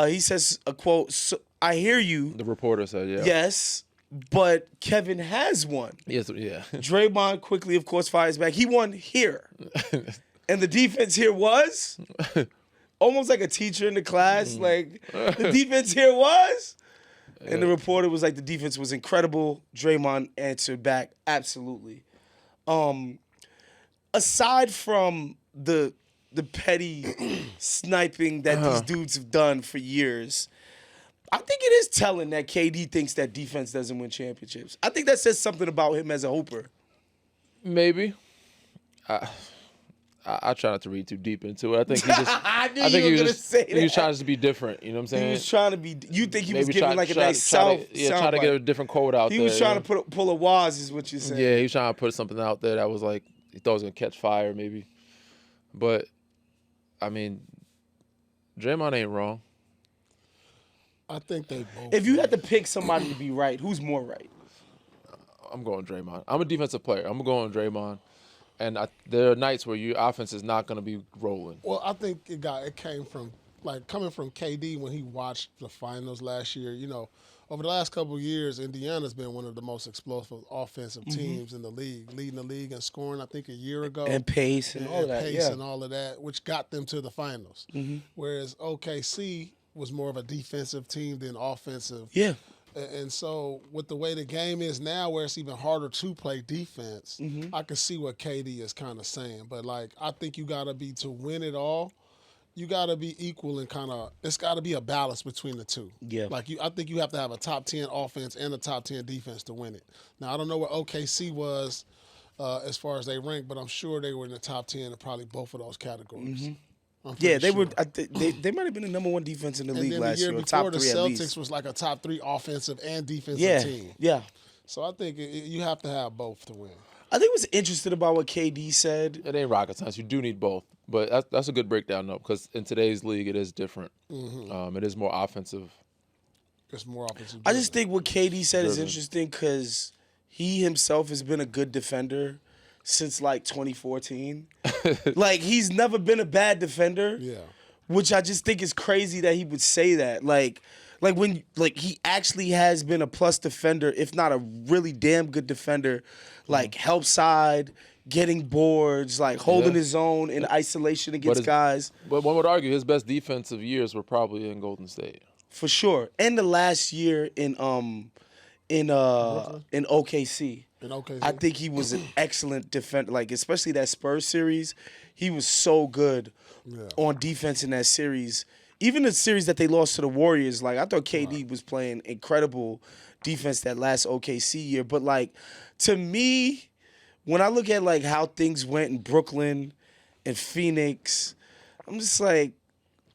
he says, a quote, so, I hear you. The reporter said, yeah. Yes, but Kevin has won. Yes, yeah. Draymond quickly, of course, fires back. He won here. And the defense here was almost like a teacher in the class. Like, the defense here was. And the reporter was like, the defense was incredible. Draymond answered back, absolutely. Aside from the petty sniping that these dudes have done for years, I think it is telling that KD thinks that defense doesn't win championships. I think that says something about him as a hooper. Maybe. I try not to read too deep into it. I think he just. I knew you were going to say that. He was trying to be different. You know what I'm saying? He was trying to be. You think he was Maybe giving like a nice sound? Try to get a different quote out there. He was trying to pull a Wos, is what you're saying. Yeah, he was trying to put something out there that was like he thought was gonna catch fire, maybe. But I mean, Draymond ain't wrong. I think they both. If you had to pick somebody to be right, who's more right? I'm going Draymond. I'm a defensive player. I'm going Draymond. And there are nights where your offense is not going to be rolling. Well, I think it came from, like, coming from KD when he watched the finals last year. You know, over the last couple of years, Indiana's been one of the most explosive offensive teams in the league, leading the league in scoring, I think, a year ago. And pace and all that. Pace and all of that, which got them to the finals. Whereas OKC was more of a defensive team than offensive. Yeah. And so with the way the game is now, where it's even harder to play defense, I can see what KD is kind of saying. But, like, I think you got to be, to win it all, you got to be equal and kind of, it's got to be a balance between the two. Yeah. Like, I think you have to have a top 10 offense and a top 10 defense to win it. Now, I don't know where OKC was as far as they ranked, but I'm sure they were in the top 10 in probably both of those categories. Yeah, they were. They might have been the number one defense in the league last year. And Top then the three year before, the at Celtics least. was like a top 3 offensive and defensive team. Yeah. So I think you have to have both to win. I think what's interesting about what KD said. It ain't rocket science. You do need both. But that's a good breakdown, though, because in today's league, it is different. It is more offensive. It's more offensive. I just think what KD said is interesting because he himself has been a good defender since like 2014. Like, he's never been a bad defender. Yeah. Which I just think is crazy that he would say that. Like when he actually has been a plus defender, if not a really damn good defender, like help side, getting boards, like holding his own in isolation against guys. But one would argue his best defensive years were probably in Golden State. For sure. And the last year in OKC. I think he was an excellent defender. Like, especially that Spurs series, he was so good on defense in that series. Even the series that they lost to the Warriors, like, I thought KD was playing incredible defense that last OKC year. But, like, to me, when I look at, like, how things went in Brooklyn and Phoenix, I'm just like,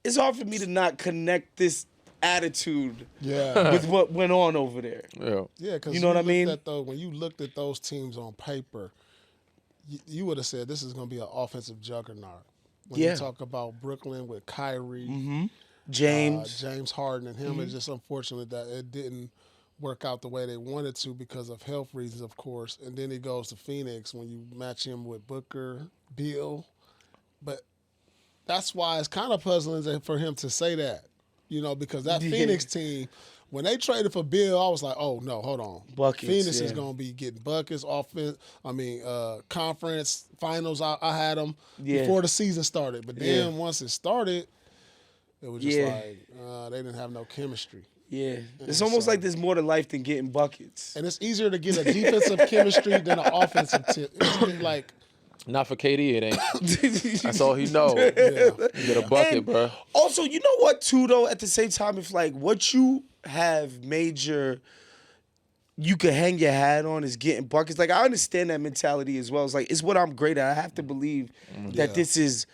it's hard for me to not connect this attitude with what went on over there. Yeah, because you know what I mean? When you looked at those teams on paper, you would have said this is going to be an offensive juggernaut. when you talk about Brooklyn with Kyrie, James Harden, and him. It's just unfortunate that it didn't work out the way they wanted to because of health reasons, of course. And then he goes to Phoenix when you match him with Booker, Beal. But that's why it's kind of puzzling for him to say that, because that Phoenix team, when they traded for Beal, I was like, oh, no, hold on. Buckets, Phoenix is going to be getting buckets, conference finals. I had them before the season started. But then once it started, it was just like they didn't have no chemistry. Yeah. It's almost like there's more to life than getting buckets. And it's easier to get a defensive chemistry than an offensive. It's like. Not for KD, it ain't. That's all he know. Yeah. You get a bucket, bro. Also, you know what, too, though? At the same time, if, like, what you have you could hang your hat on is getting buckets. Like, I understand that mentality as well. It's like, it's what I'm great at. I have to believe that this is,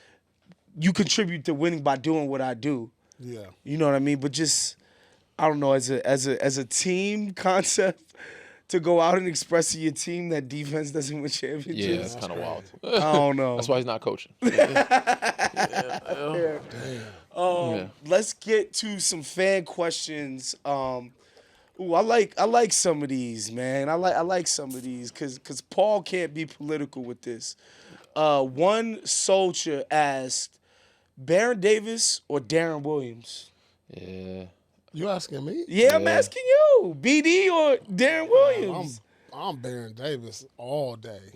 you contribute to winning by doing what I do. Yeah. You know what I mean? But just, I don't know, as a team concept, to go out and express to your team that defense doesn't win championships. Yeah, that's kind of wild. I don't know. That's why he's not coaching. Let's get to some fan questions. I like some of these, man. I like some of these because Paul can't be political with this. One soldier asked, Baron Davis or Darren Williams? Yeah. You asking me? Yeah, I'm asking you. BD or Darren Williams? I'm Baron Davis all day.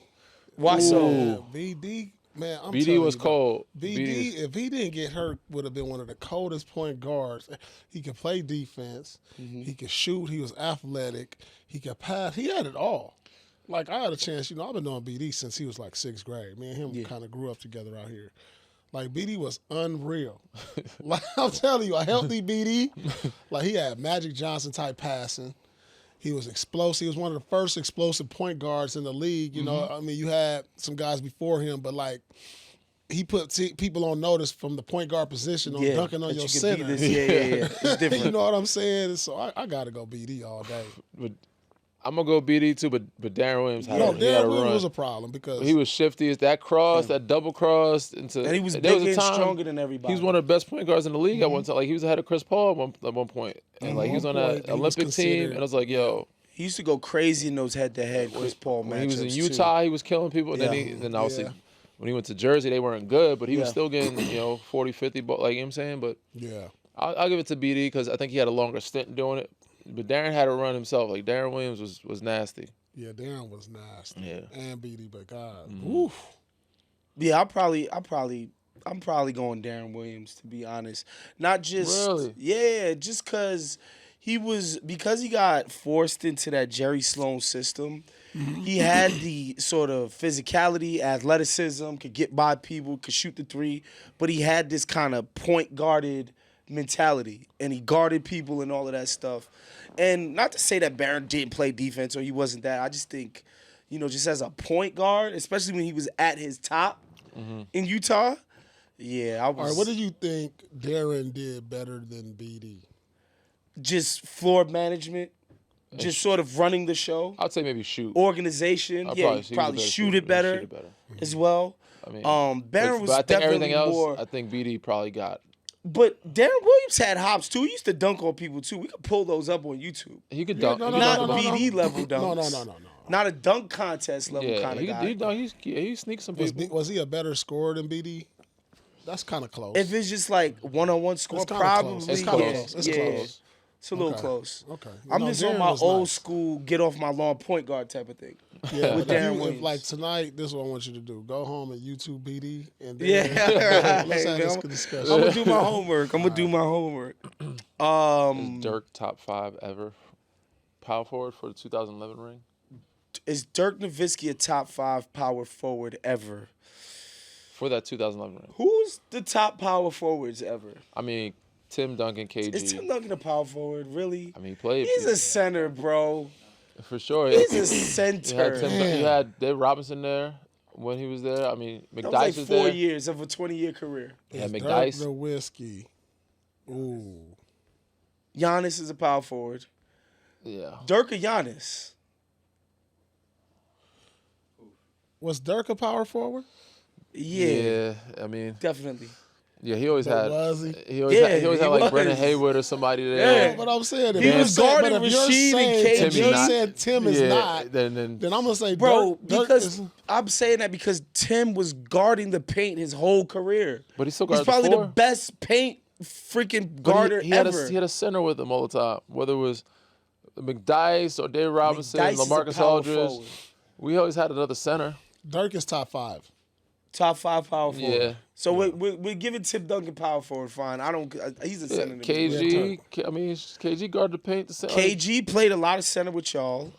Why so? Yeah, BD, man, I'm BD telling was you, cold. BD, if he didn't get hurt, would have been one of the coldest point guards. He could play defense. He could shoot. He was athletic. He could pass. He had it all. Like, I had a chance, I've been knowing BD since he was like 6th grade. Me and him kind of grew up together out here. Like, BD was unreal. Like, I'm telling you, a healthy BD, like, he had Magic Johnson-type passing. He was explosive. He was one of the first explosive point guards in the league. I mean, you had some guys before him, but, like, he put people on notice from the point guard position on dunking on your center. Yeah. It's different. You know what I'm saying? So I got to go BD all day. But I'm going to go BD too, but Darren Williams had a Darren Williams run. was a problem because he was shifty. It's that cross, that double cross. And he was bigger and stronger than everybody. He was one of the best point guards in the league at one time. Like, he was ahead of Chris Paul at one point. And, like, he was on that Olympic team. And I was like, yo. He used to go crazy in those head-to-head Chris Paul matchups. When he was in Utah, he was killing people. And then obviously, when he went to Jersey, they weren't good. But he was still getting, 40, 50, like, you know what I'm saying? But I'll give it to BD because I think he had a longer stint doing it. But Darren had to run himself. Like, Darren Williams was nasty. Yeah, Darren was nasty. Yeah. And BD, but God. Oof. Yeah, I'm probably going Darren Williams, to be honest. Not just Really? Yeah, just because he got forced into that Jerry Sloan system. He had the sort of physicality, athleticism, could get by people, could shoot the three, but he had this kind of point guarded mentality, and he guarded people and all of that stuff. And not to say that Barron didn't play defense or he wasn't that. I just think, just as a point guard, especially when he was at his top in Utah, I was. All right, what do you think Darren did better than BD? Just floor management, just sort of running the show. I'd say maybe shoot. Organization, probably shoot it better as well. I mean, Barron was but I think definitely everything else, more. I think BD probably got. But Darren Williams had hops too. He used to dunk on people too. We could pull those up on YouTube. He could dunk. Not BD level dunks. No. Not a dunk contest level kind of guy. He sneaks some people. Was he a better scorer than BD? That's kind of close. If it's just like one-on-one score, probably. It's close. It's close. It's a little close. Okay. I'm just on my old school, get off my lawn point guard type of thing. Yeah, with Darren Williams. If like tonight, this is what I want you to do. Go home and YouTube BD, and then let's have this discussion. I'm gonna do my homework. Is Dirk top 5 ever power forward for the 2011 ring? Is Dirk Nowitzki a top 5 power forward ever? For that 2011 ring. Who's the top power forwards ever? I mean, Tim Duncan, KG. Is Tim Duncan a power forward, really? I mean, he played. He's a center, bro. For sure. He's a center. You had Dave Robinson there when he was there. I mean, McDyess that was was like 4 there. years of a 20-year career. Yeah, McDyess. Dirk Nowitzki. Ooh. Giannis is a power forward. Yeah. Dirk or Giannis? Was Dirk a power forward? Yeah, I mean, definitely. yeah, he always But had. was he? He always Yeah, had, he always he had like was. Brendan Haywood or somebody Yeah. there. But I'm saying, if He you're was saying, guarding but if you're Rasheed and saying, KG. if you're saying Tim is Yeah, not, then then I'm gonna say, Bro, Dirk because is, I'm saying that because Tim was guarding the paint his whole career. But he still He's guarded the probably the four. best paint freaking But guarder he had ever. he had a center with him all the time, whether it was McDyess or Dave Robinson, McDyess is a LaMarcus power Aldridge. forward. We always had another center. Dirk is top 5. Top 5 power forward. Yeah. So we're giving Tim Duncan power forward. Fine. I don't. He's a center. to me. KG. I mean, KG guarded the paint. The center. KG played a lot of center with y'all,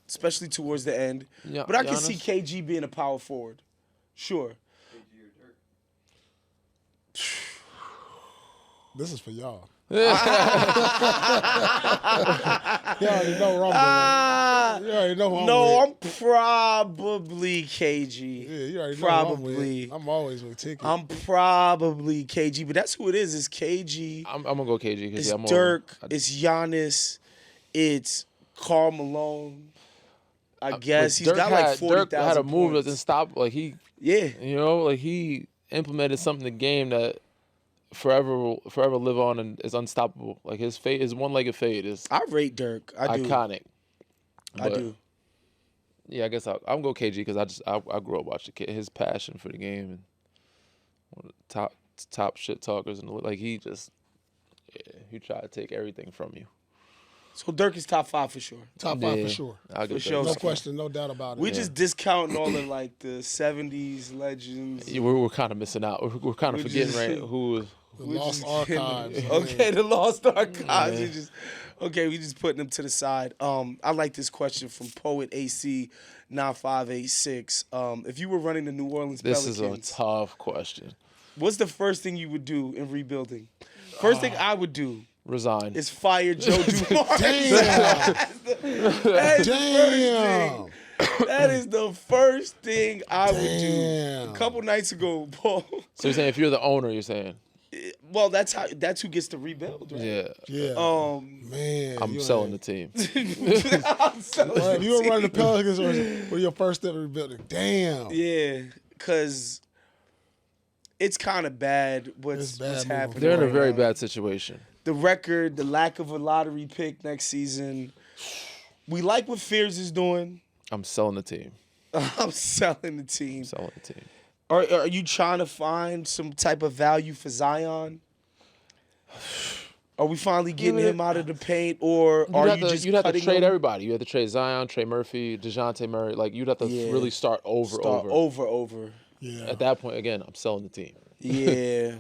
especially towards the end. Yeah, But I can Giannis. see KG being a power forward. Sure. This is for y'all. You already know where I'm going. You already know who I'm No, with. I'm probably KG. Yeah, you already know probably. who I'm with. I'm always with Ticket. I'm probably KG, but that's who it is. It's KG. I'm gonna go KG because It's I'm Dirk. It's Giannis. It's Karl Malone. I guess he's Dirk got like had, 40,000 Dirk had a move that points. didn't stop. Like he, Yeah. like he implemented something in the game that forever live on and is unstoppable. Like his fade, his one-legged fade is I rate Dirk. I do. iconic. I But, do. Yeah, I guess I'm gonna go KG because I grew up watching his passion for the game and one of the top shit talkers and like he tried to take everything from you. So Dirk is top 5 for sure. Top 5 Yeah, for sure. I'll get For sure. No Dirk. question, no doubt about it. We just discounting all of like the 70s legends. Yeah, we're kind of missing out. We're kind of We forgetting just- right who was. the lost archives. Okay, the lost archives. Yeah. We just putting them to the side. I like this question from Poet AC 9586. If you were running the New Orleans This is Pelicans, a tough question. what's the first thing you would do in rebuilding? First thing I would do Resign. is fire Joe Dumars. Damn. That is the first thing I would do. Damn. A couple nights ago, Paul. So you're saying if you're the owner, you're saying, Well, that's who gets to rebuild, right? yeah, Yeah. Man. I'm you selling the ain't- team. I'm selling Well, if the you were team. running the Pelicans or your first step in rebuilding. Damn. Yeah, because it's kind of bad It's what's bad moving happening. They're in a right very now. bad situation. The record, the lack of a lottery pick next season. We like what Fears is doing. I'm selling the team. I'm selling the team. Selling the team. Are you trying to find some type of value for Zion? Are we finally getting him out of the paint, or are you just you'd have to cutting trade him? everybody. You have to trade Zion, Trey Murphy, DeJounte Murray. Like you'd have to Yeah. really start over. Over. Yeah. At that point, again, I'm selling the team. Yeah.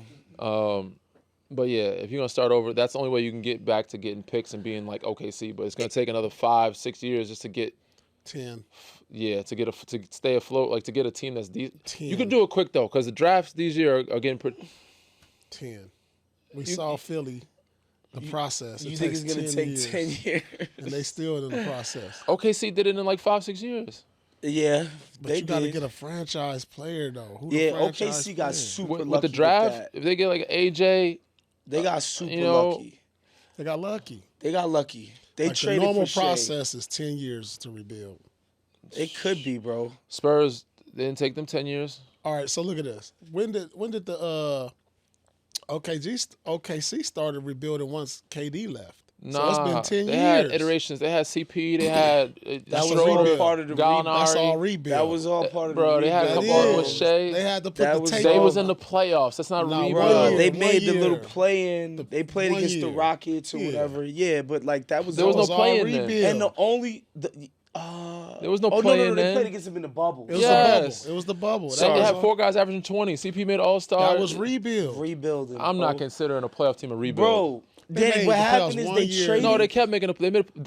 But yeah, if you're gonna start over, that's the only way you can get back to getting picks and being like OKC. But it's gonna take another 5-6 years just to get 10. to stay afloat, like to get a team that's decent. 10. You can do it quick though, because the drafts these year are getting pretty. 10. We saw Philly, the process. It You think takes it's gonna 10 take years, 10 years? and they still in the process. OKC did it in like 5-6 years. Yeah, But they you got to did. get a franchise player though. Who the Yeah, franchise OKC got player? super With lucky the draft, with that. if they get like AJ, They got super you know, lucky. They got lucky. They got lucky. They Like the traded normal for Shea. process is 10 years to rebuild. It could be, bro. Spurs didn't take them 10 years. All right, so look at this. When did the OKC started rebuilding once KD left? So it's been 10 they years. had iterations. They had CP. They had That was Schroeder, all rebuild. part of the Gallinari. rebuild. That's all rebuild. That was all part of Bro, the they had a rebuild. couple That with is. Shea. They had to put That the was tape They all- was in the playoffs. That's not Nah, rebuild. Bro, year, they one made the year. little play-in. They played one against the year. Rockets or Yeah. whatever. Yeah, but like that was There was all. no play-in then. rebuild. And the only There was no no, play-in they then. played against them in the bubble. It was Yes. the bubble. It was the bubble. They That had was, 4 guys averaging 20. CP made All-Star. that was rebuild. Rebuilding. I'm not bro. considering a playoff team a rebuild. Bro, They Danny, made what the happened playoffs is one they year. traded. No, they kept making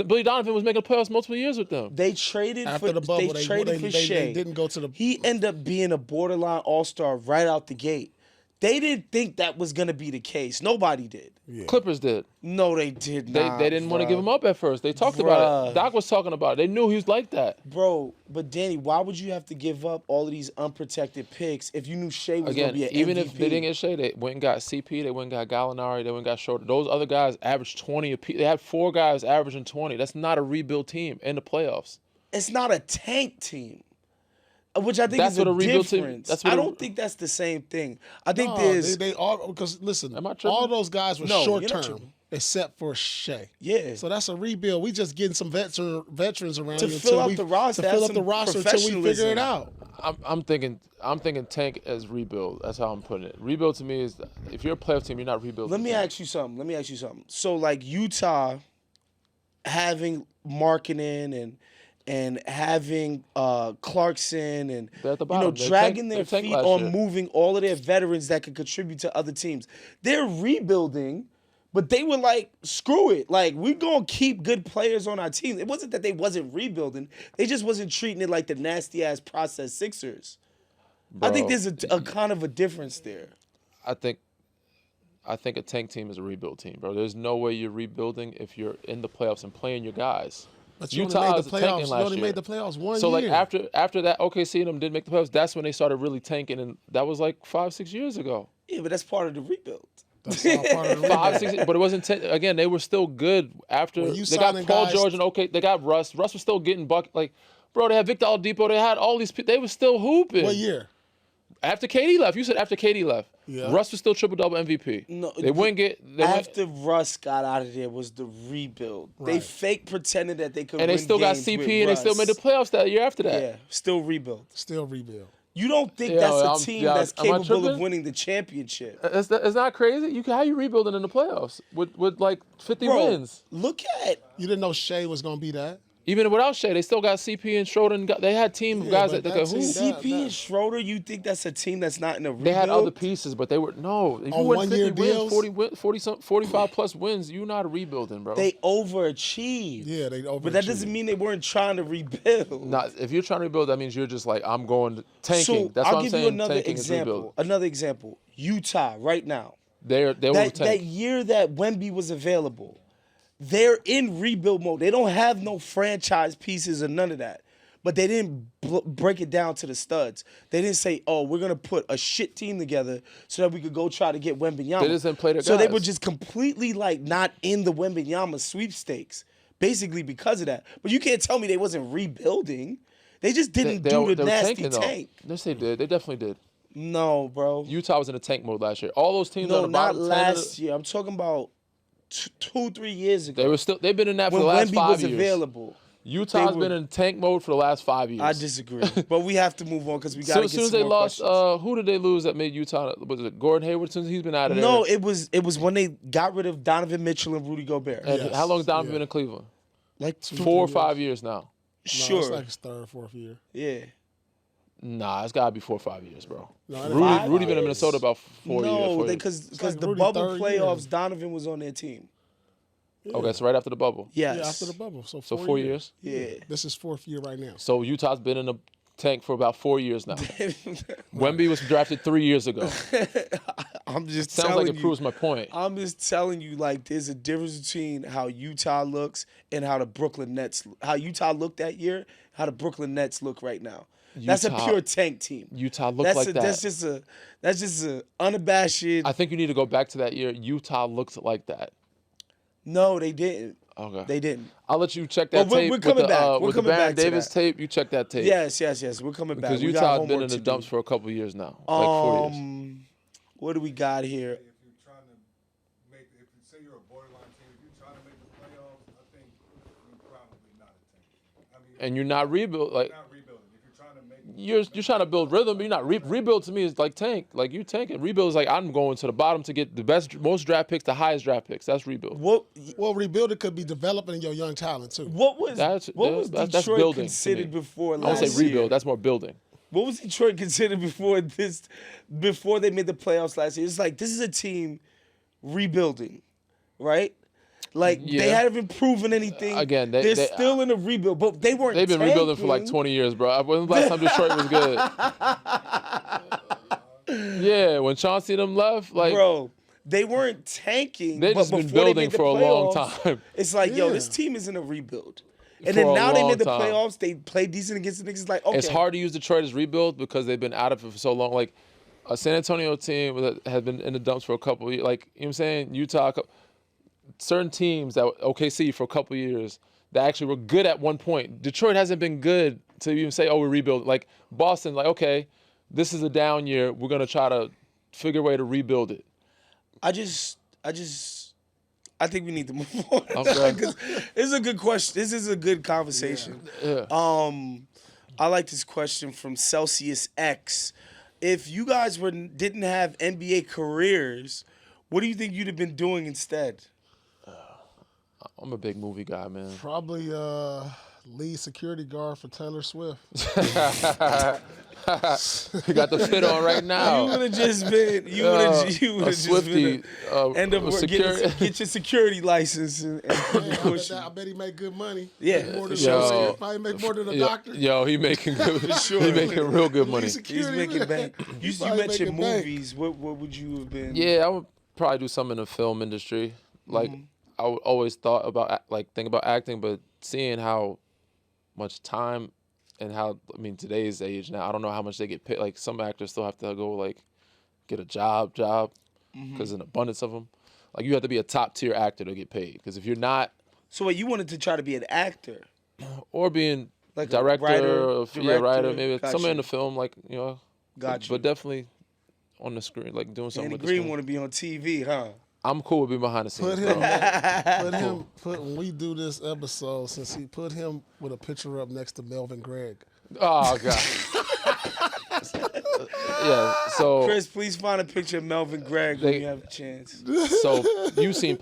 Billy Donovan was making the playoffs multiple years with them. They traded After for the bubble, they traded for Shea. they didn't go to the. He ended up being a borderline all-star right out the gate. They didn't think that was gonna be the case. Nobody did. Clippers did. No, they did They not. they didn't want to bruh. give him up at first. They talked about Bruh. it. Doc was talking about it. They knew he was like that. Bro, but Danny, why would you have to give up all of these unprotected picks if you knew Shea was Again, gonna be an even MVP? if they didn't get Shea, they went and got CP, they went and got Gallinari, they went and got Schroeder. Those other guys averaged 20 apiece. They had 4 guys averaging 20. That's not a rebuild team in the playoffs. It's not a tank team. Which I think That's is what a a rebuild team- difference. that's what I a- don't think that's the same thing. I think No, there's they all because listen, Am I tripping? all those guys were No, short you're not term tripping. except for Shea. Yeah. So that's a rebuild. We just getting some veterans around To you fill until up we the roster, to have fill up some the roster until we figure it professionalism. out. I'm thinking tank as rebuild. That's how I'm putting it. Rebuild to me is if you're a playoff team, you're not rebuilding. Let me ask you something. So like Utah having Markkanen and having Clarkson and They're at the bottom. They dragging tanked- their they tanked feet last on year. moving all of their veterans that could contribute to other teams. They're rebuilding, but they were like, screw it. Like, we're going to keep good players on our team. It wasn't that they wasn't rebuilding. They just wasn't treating it like the nasty-ass process Sixers. I think Bro, there's a kind of a difference there. I think a tank team is a rebuild team, bro. There's no way you're rebuilding if you're in the playoffs and playing your guys. But you Utah only made is the tanking playoffs. You last only year. made the playoffs one So year. like after that, OKC and them didn't make the playoffs. That's when they started really tanking, and that was like 5-6 years ago. Yeah, but that's part of the rebuild. That's all part of the Five, rebuild. 6, but it wasn't. Again, they were still good after When you they got signing Paul guys- George and they got Russ. Russ was still getting like, bro. They had Victor Oladipo. They had all these. They were still hooping. What year? After KD left, you said after KD left. Yeah. Russ was still triple-double MVP. No, they wouldn't get. After Russ got out of there was the rebuild. They Right. fake pretended that they could and they win still got games CP with and they still Russ. made the playoffs that year after that. Yeah, still rebuild. Still rebuild. You don't think Yo, that's a team that's am I capable of tripping? winning the championship? It's not crazy. How you rebuilding in the playoffs with like 50 Bro, wins? look at You didn't know Shea was gonna be that. Even without Shea, they still got CP and Schroeder. And they had team Yeah, guys but that that could team- hoop. that- CP and Schroeder. You think that's a team that's not in a rebuild? They had other pieces, but they were no. If you On win one-year 50 wins, deals? 45 plus wins, you're not rebuilding, bro. They overachieved. Yeah, they overachieved. But that doesn't mean they weren't trying to rebuild. Not if you're trying to rebuild, that means you're just like I'm going tanking. So That's I'll what I'm give saying. you another tanking is example. rebuild. Another example. Utah right now. They were That tank. year that Wemby was available, they're in rebuild mode. They don't have no franchise pieces or none of that. But they didn't break it down to the studs. They didn't say, "Oh, we're gonna put a shit team together so that we could go try to get Wembenyama." They just didn't play their So they guys. were just completely like not in the Wembenyama sweepstakes, basically because of that. But you can't tell me they wasn't rebuilding. They just didn't do the they were nasty tanking, though. tank. Yes, they did. They definitely did. No, bro. Utah was in a tank mode last year. All those teams No, on the not bottom 10 last year. I'm talking about 2-3 years ago. They've been in that for when the last Wemby 5 was years. available. Utah's were- been in tank mode for the last 5 years. I disagree, but we have to move on because we got So to as get soon as some they more lost, questions. who did they lose that made Utah? Was it Gordon Hayward? Since he's been out of there. No, it was when they got rid of Donovan Mitchell and Rudy Gobert. And Yes, how long has Donovan yeah. been in Cleveland? Like 4 or 5 years now. No, sure, it's like his third, fourth year. yeah. Nah, it's gotta be 4 or 5 years, bro. No, it Rudy, ain't Rudy been in 5 Minnesota about 4 years. No, 4 years. because like the Rudy bubble third playoffs, year. Donovan was on their team. Okay, so right after the bubble. Yes. Yeah, after the bubble. So So 4 years. Yeah. This is fourth year right now. So Utah's been in a tank for about 4 years now. Wemby was drafted 3 years ago. I'm just Sounds telling like it you. proves my point. I'm just telling you, like, there's a difference between how Utah looks and how the Brooklyn Nets, how Utah looked that year, how the Brooklyn Nets look right now. That's a Utah- pure tank team. Utah looked like that. That's just a unabashed. I think you need to go back to that year. Utah looked like that. No, they didn't. Okay. They didn't. I'll let you check that But we're tape coming with the, back. We're with the coming Baron back to Davis that. tape. You check that tape. Yes. We're coming back. Because We got Utah's been homework in the to dumps do. for a couple years now. Like 4 years. What do we got here? If you're trying to make, if you say you're a borderline team, if you're trying to make the playoffs, I think you're probably not a tank. I mean, And you're not rebuild like not rebuilding. If you're trying to make, you're trying to build rhythm. You're not rebuild to me is like tank. Like you tanking. Rebuild is like I'm going to the bottom to get the most draft picks, the highest draft picks. That's rebuild. What Well, rebuilding could be developing your young talent too. was That's Detroit building to considered me. before I last won't say rebuild. year? That's more building. What was Detroit considered before they made the playoffs last year? It's like this is a team rebuilding, right? Like they Yeah. haven't proven anything. Again, they're still in a rebuild, but they weren't. They've been rebuilding for like tanking. 20 years, bro. When was the last time Detroit was good? Yeah, when Chauncey and them left, like Bro, they weren't tanking. They but just been before they building made the for a long playoffs, time. It's like, yo, Yeah. this team is in a rebuild. And For then a now they long made the time. playoffs. They played decent against the niggas. Like, okay, it's hard to use Detroit as rebuild because they've been out of it for so long. Like a San Antonio team that has been in the dumps for a couple of years. Like, you know what I'm saying? Utah, certain teams that OKC for a couple of years that actually were good at one point. Detroit hasn't been good to even say, oh, we're rebuilding. Like Boston, like, okay, this is a down year. We're gonna try to figure a way to rebuild it. I think we need to move on. Okay. 'Cause it's a good question. This is a good conversation. Yeah. I like this question from Celsius X. If you guys didn't have NBA careers, what do you think you'd have been doing instead? I'm a big movie guy, man. Probably lead security guard for Taylor Swift. You got the fit on right now. You would have just been. You would have just Swifty. been. End up get your security license and I bet he make good money. Yeah, Make more than Yo. probably make more than a doctor. Yo, he making good. sure. He making real good money. He's making bank. You probably mentioned making bank. movies. What would you have been? Yeah, I would probably do something in the film industry. Like I would always think about acting, but seeing how much time and how today's age now, I don't know how much they get paid. Like some actors still have to go like get a job because an abundance of them. Like you have to be a top tier actor to get paid. Because if you're not, So wait, you wanted to try to be an actor? or being Like a director, writer, writer, maybe Gotcha. somewhere in the film, like Gotcha. But definitely on the screen, like doing something Danny with the Green screen. want to be on TV, huh? I'm cool with being behind the scenes. Put when we do this episode, since he put him with a picture up next to Melvin Gregg. Oh god. Yeah. So Chris, please find a picture of Melvin Gregg when you have a chance. So you've seen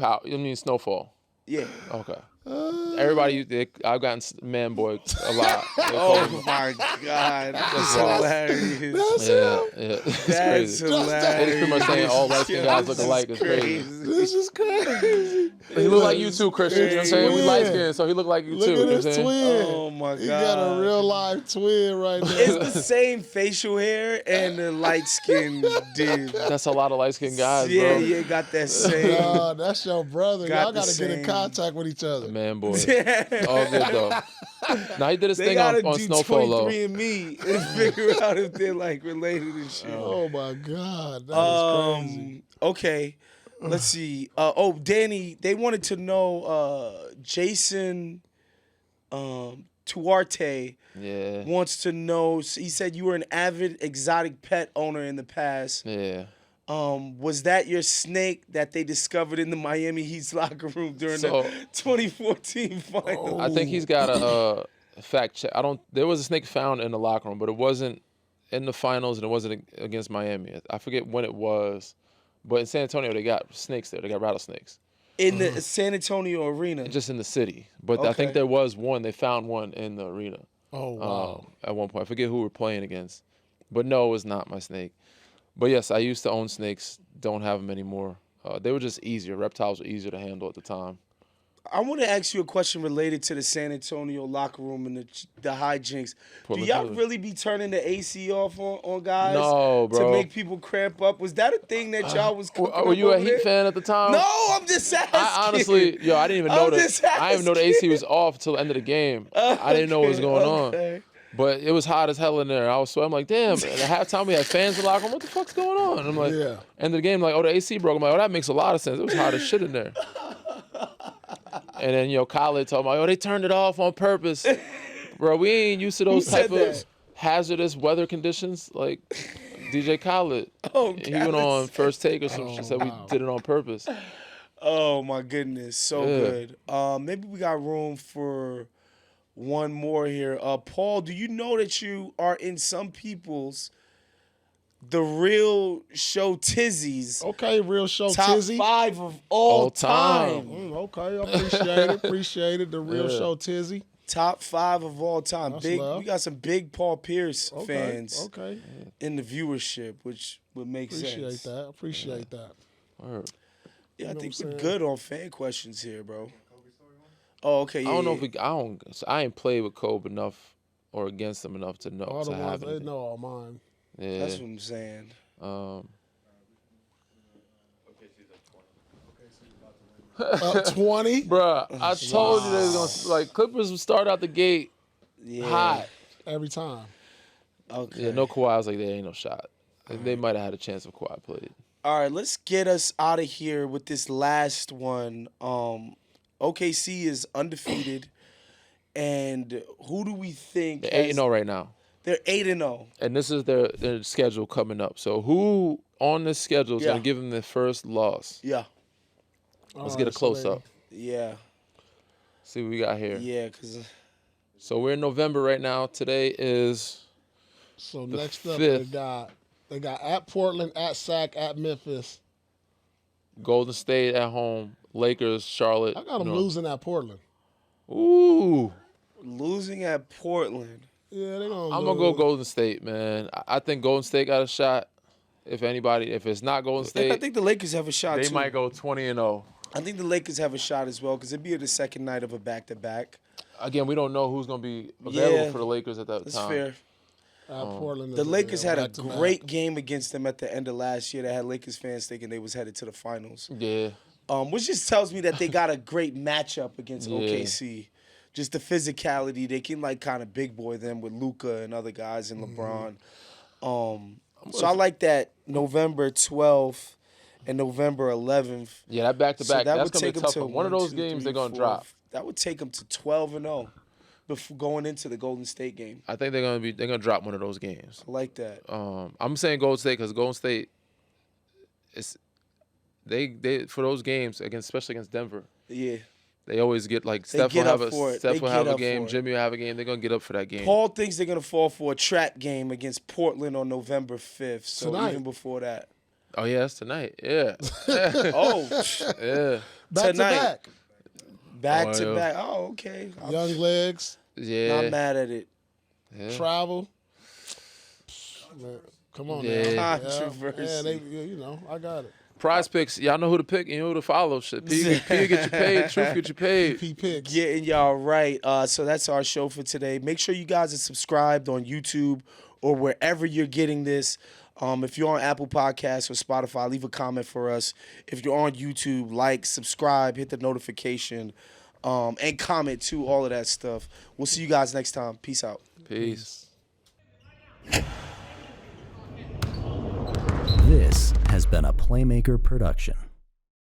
Snowfall. Yeah. Okay. Everybody, I've gotten Man Boy a lot. Oh my God, that's hilarious. Yeah. It's That's crazy. hilarious. They pretty much saying all light-skinned guys look alike. It's crazy. This is crazy. He look like you too, Christian. You know what I'm saying? We Twin. light-skinned, so he look like you Look too. at You know what I'm this saying? twin. Oh my God. He got a real live twin right now. It's the same facial hair and the light skinned dude. That's a lot of light-skinned guys, Yeah, bro. yeah, got that same. That's your brother. Got Y'all the got to get in same- contact with each other. Man Boy. All good though. Now he did his They thing gotta on do Snowfall though. 23andMe and figure out if they're like related and shit. Oh my God, that is crazy. Okay, let's see. Danny, they wanted to know. Jason, Tuarte Yeah. wants to know. He said you were an avid exotic pet owner in the past. Yeah. Was that your snake that they discovered in the Miami Heat's locker room during So- the 2014 finals? I think he's got a fact check. There was a snake found in the locker room, but it wasn't in the finals and it wasn't against Miami. I forget when it was, but in San Antonio they got snakes there. They got rattlesnakes In the San Antonio arena. just in the city. But I Okay. think there was one. They found one in the arena. Oh wow. At one point, I forget who we're playing against, but no, it was not my snake. But yes, I used to own snakes. Don't have them anymore. They were just easier. Reptiles were easier to handle at the time. I want to ask you a question related to the San Antonio locker room and the hijinks. Do Portland y'all Pillars. really be turning the AC off on guys No, bro. to make people cramp up? Was that a thing that y'all was cooking Were up you a over Heat there? fan at the time? No, I'm just asking. I honestly, I didn't even I'm know that. just I didn't even know the AC asking. was off until the end of the game. I didn't know what was going Okay. on. But it was hot as hell in there. I was sweating. I'm like, damn. And at halftime, we had fans in the locker room. What the fuck's going on? And I'm like, Yeah. end of the game, like, oh, the AC broke. I'm like, oh, that makes a lot of sense. It was hot as shit in there. And then, Khaled told me, oh, they turned it off on purpose. Bro, we ain't used to those said type of that? hazardous weather conditions. Like, DJ Khaled. Oh, He went on First Take or some shit, said we did it on purpose. Oh my goodness, so Yeah. good. Maybe we got room for one more here. Paul, do you know that you are in some people's The Real Show Tizzy's Okay, real show top Tizzy. 5 of all time? Okay, I appreciate it. The real Yeah. show Tizzy. Top 5 of all time. That's Big. love. We got some big Paul Pierce Okay, fans okay. in the viewership, which would make Appreciate sense. that. Appreciate that. Word. Yeah, I know think what I'm we're saying? good on fan questions here, bro. Oh, okay. Yeah, I don't know yeah. if I ain't played with Kobe enough or against him enough to know All the to ones have they anything. know all mine. Yeah. That's what I'm saying. Up 20. Bruh, I told you they was gonna Clippers would start out the gate Yeah. hot. Every time. Okay. Yeah, no Kawhi. I was like, there ain't no shot. They might have had a chance if Kawhi played. All right, let's get us out of here with this last one. OKC is undefeated And who do we think? They're 8-0 right now. They're 8-0. And this is their schedule coming up. So who on this schedule is going to give them their first loss? Yeah. Let's get a close-up. Yeah. See what we got here. Yeah, because... So we're in November right now. Today is So next up, 5th. they got at Portland, at Sac, at Memphis. Golden State at home, Lakers, Charlotte. I got them losing at Portland. Ooh. Losing at Portland. Yeah, they're going to I'm going to go Golden State, man. I think Golden State got a shot. If it's not Golden State, I think the Lakers have a shot, they too. might go 20-0. I think the Lakers have a shot as well because it'd be the second night of a back-to-back. Again, we don't know who's going to be available for the Lakers at that That's time. fair. Portland. The Lakers had a great game against them at the end of last year that had Lakers fans thinking they was headed to the finals. Yeah. Which just tells me that they got a great matchup against OKC. Just the physicality. They can kind of big boy them with Luka and other guys and LeBron. So I like that November 12th and November 11th. Yeah, that back-to-back. So That's would going to be tough. to One of those games they're going to drop. That would take them to 12-0 before going into the Golden State game. I think they're gonna drop one of those games. I like that. I'm saying Golden State because Golden State they for those games especially against Denver. Yeah. They always get Steph will have a game, it. Jimmy will have a game. They're gonna get up for that game. Paul thinks they're gonna fall for a trap game against Portland on November 5th. So Tonight. even before that. Oh yeah, it's tonight. Yeah. Oh, Yeah. Back tonight. to back. Back Oh, to yeah. back. Oh, okay. Young legs, Yeah. Not mad at it. Yeah. travel. Man, come on Yeah. now. Controversy. I got it. PrizePicks, y'all know who to pick and who to follow. Shit. P get you paid. Truth get you paid. P picks. Getting y'all right. So that's our show for today. Make sure you guys are subscribed on YouTube or wherever you're getting this. If you're on Apple Podcasts or Spotify, leave a comment for us. If you're on YouTube, like, subscribe, hit the notification, and comment too, all of that stuff. We'll see you guys next time. Peace out. Peace. This has been a Playmaker production.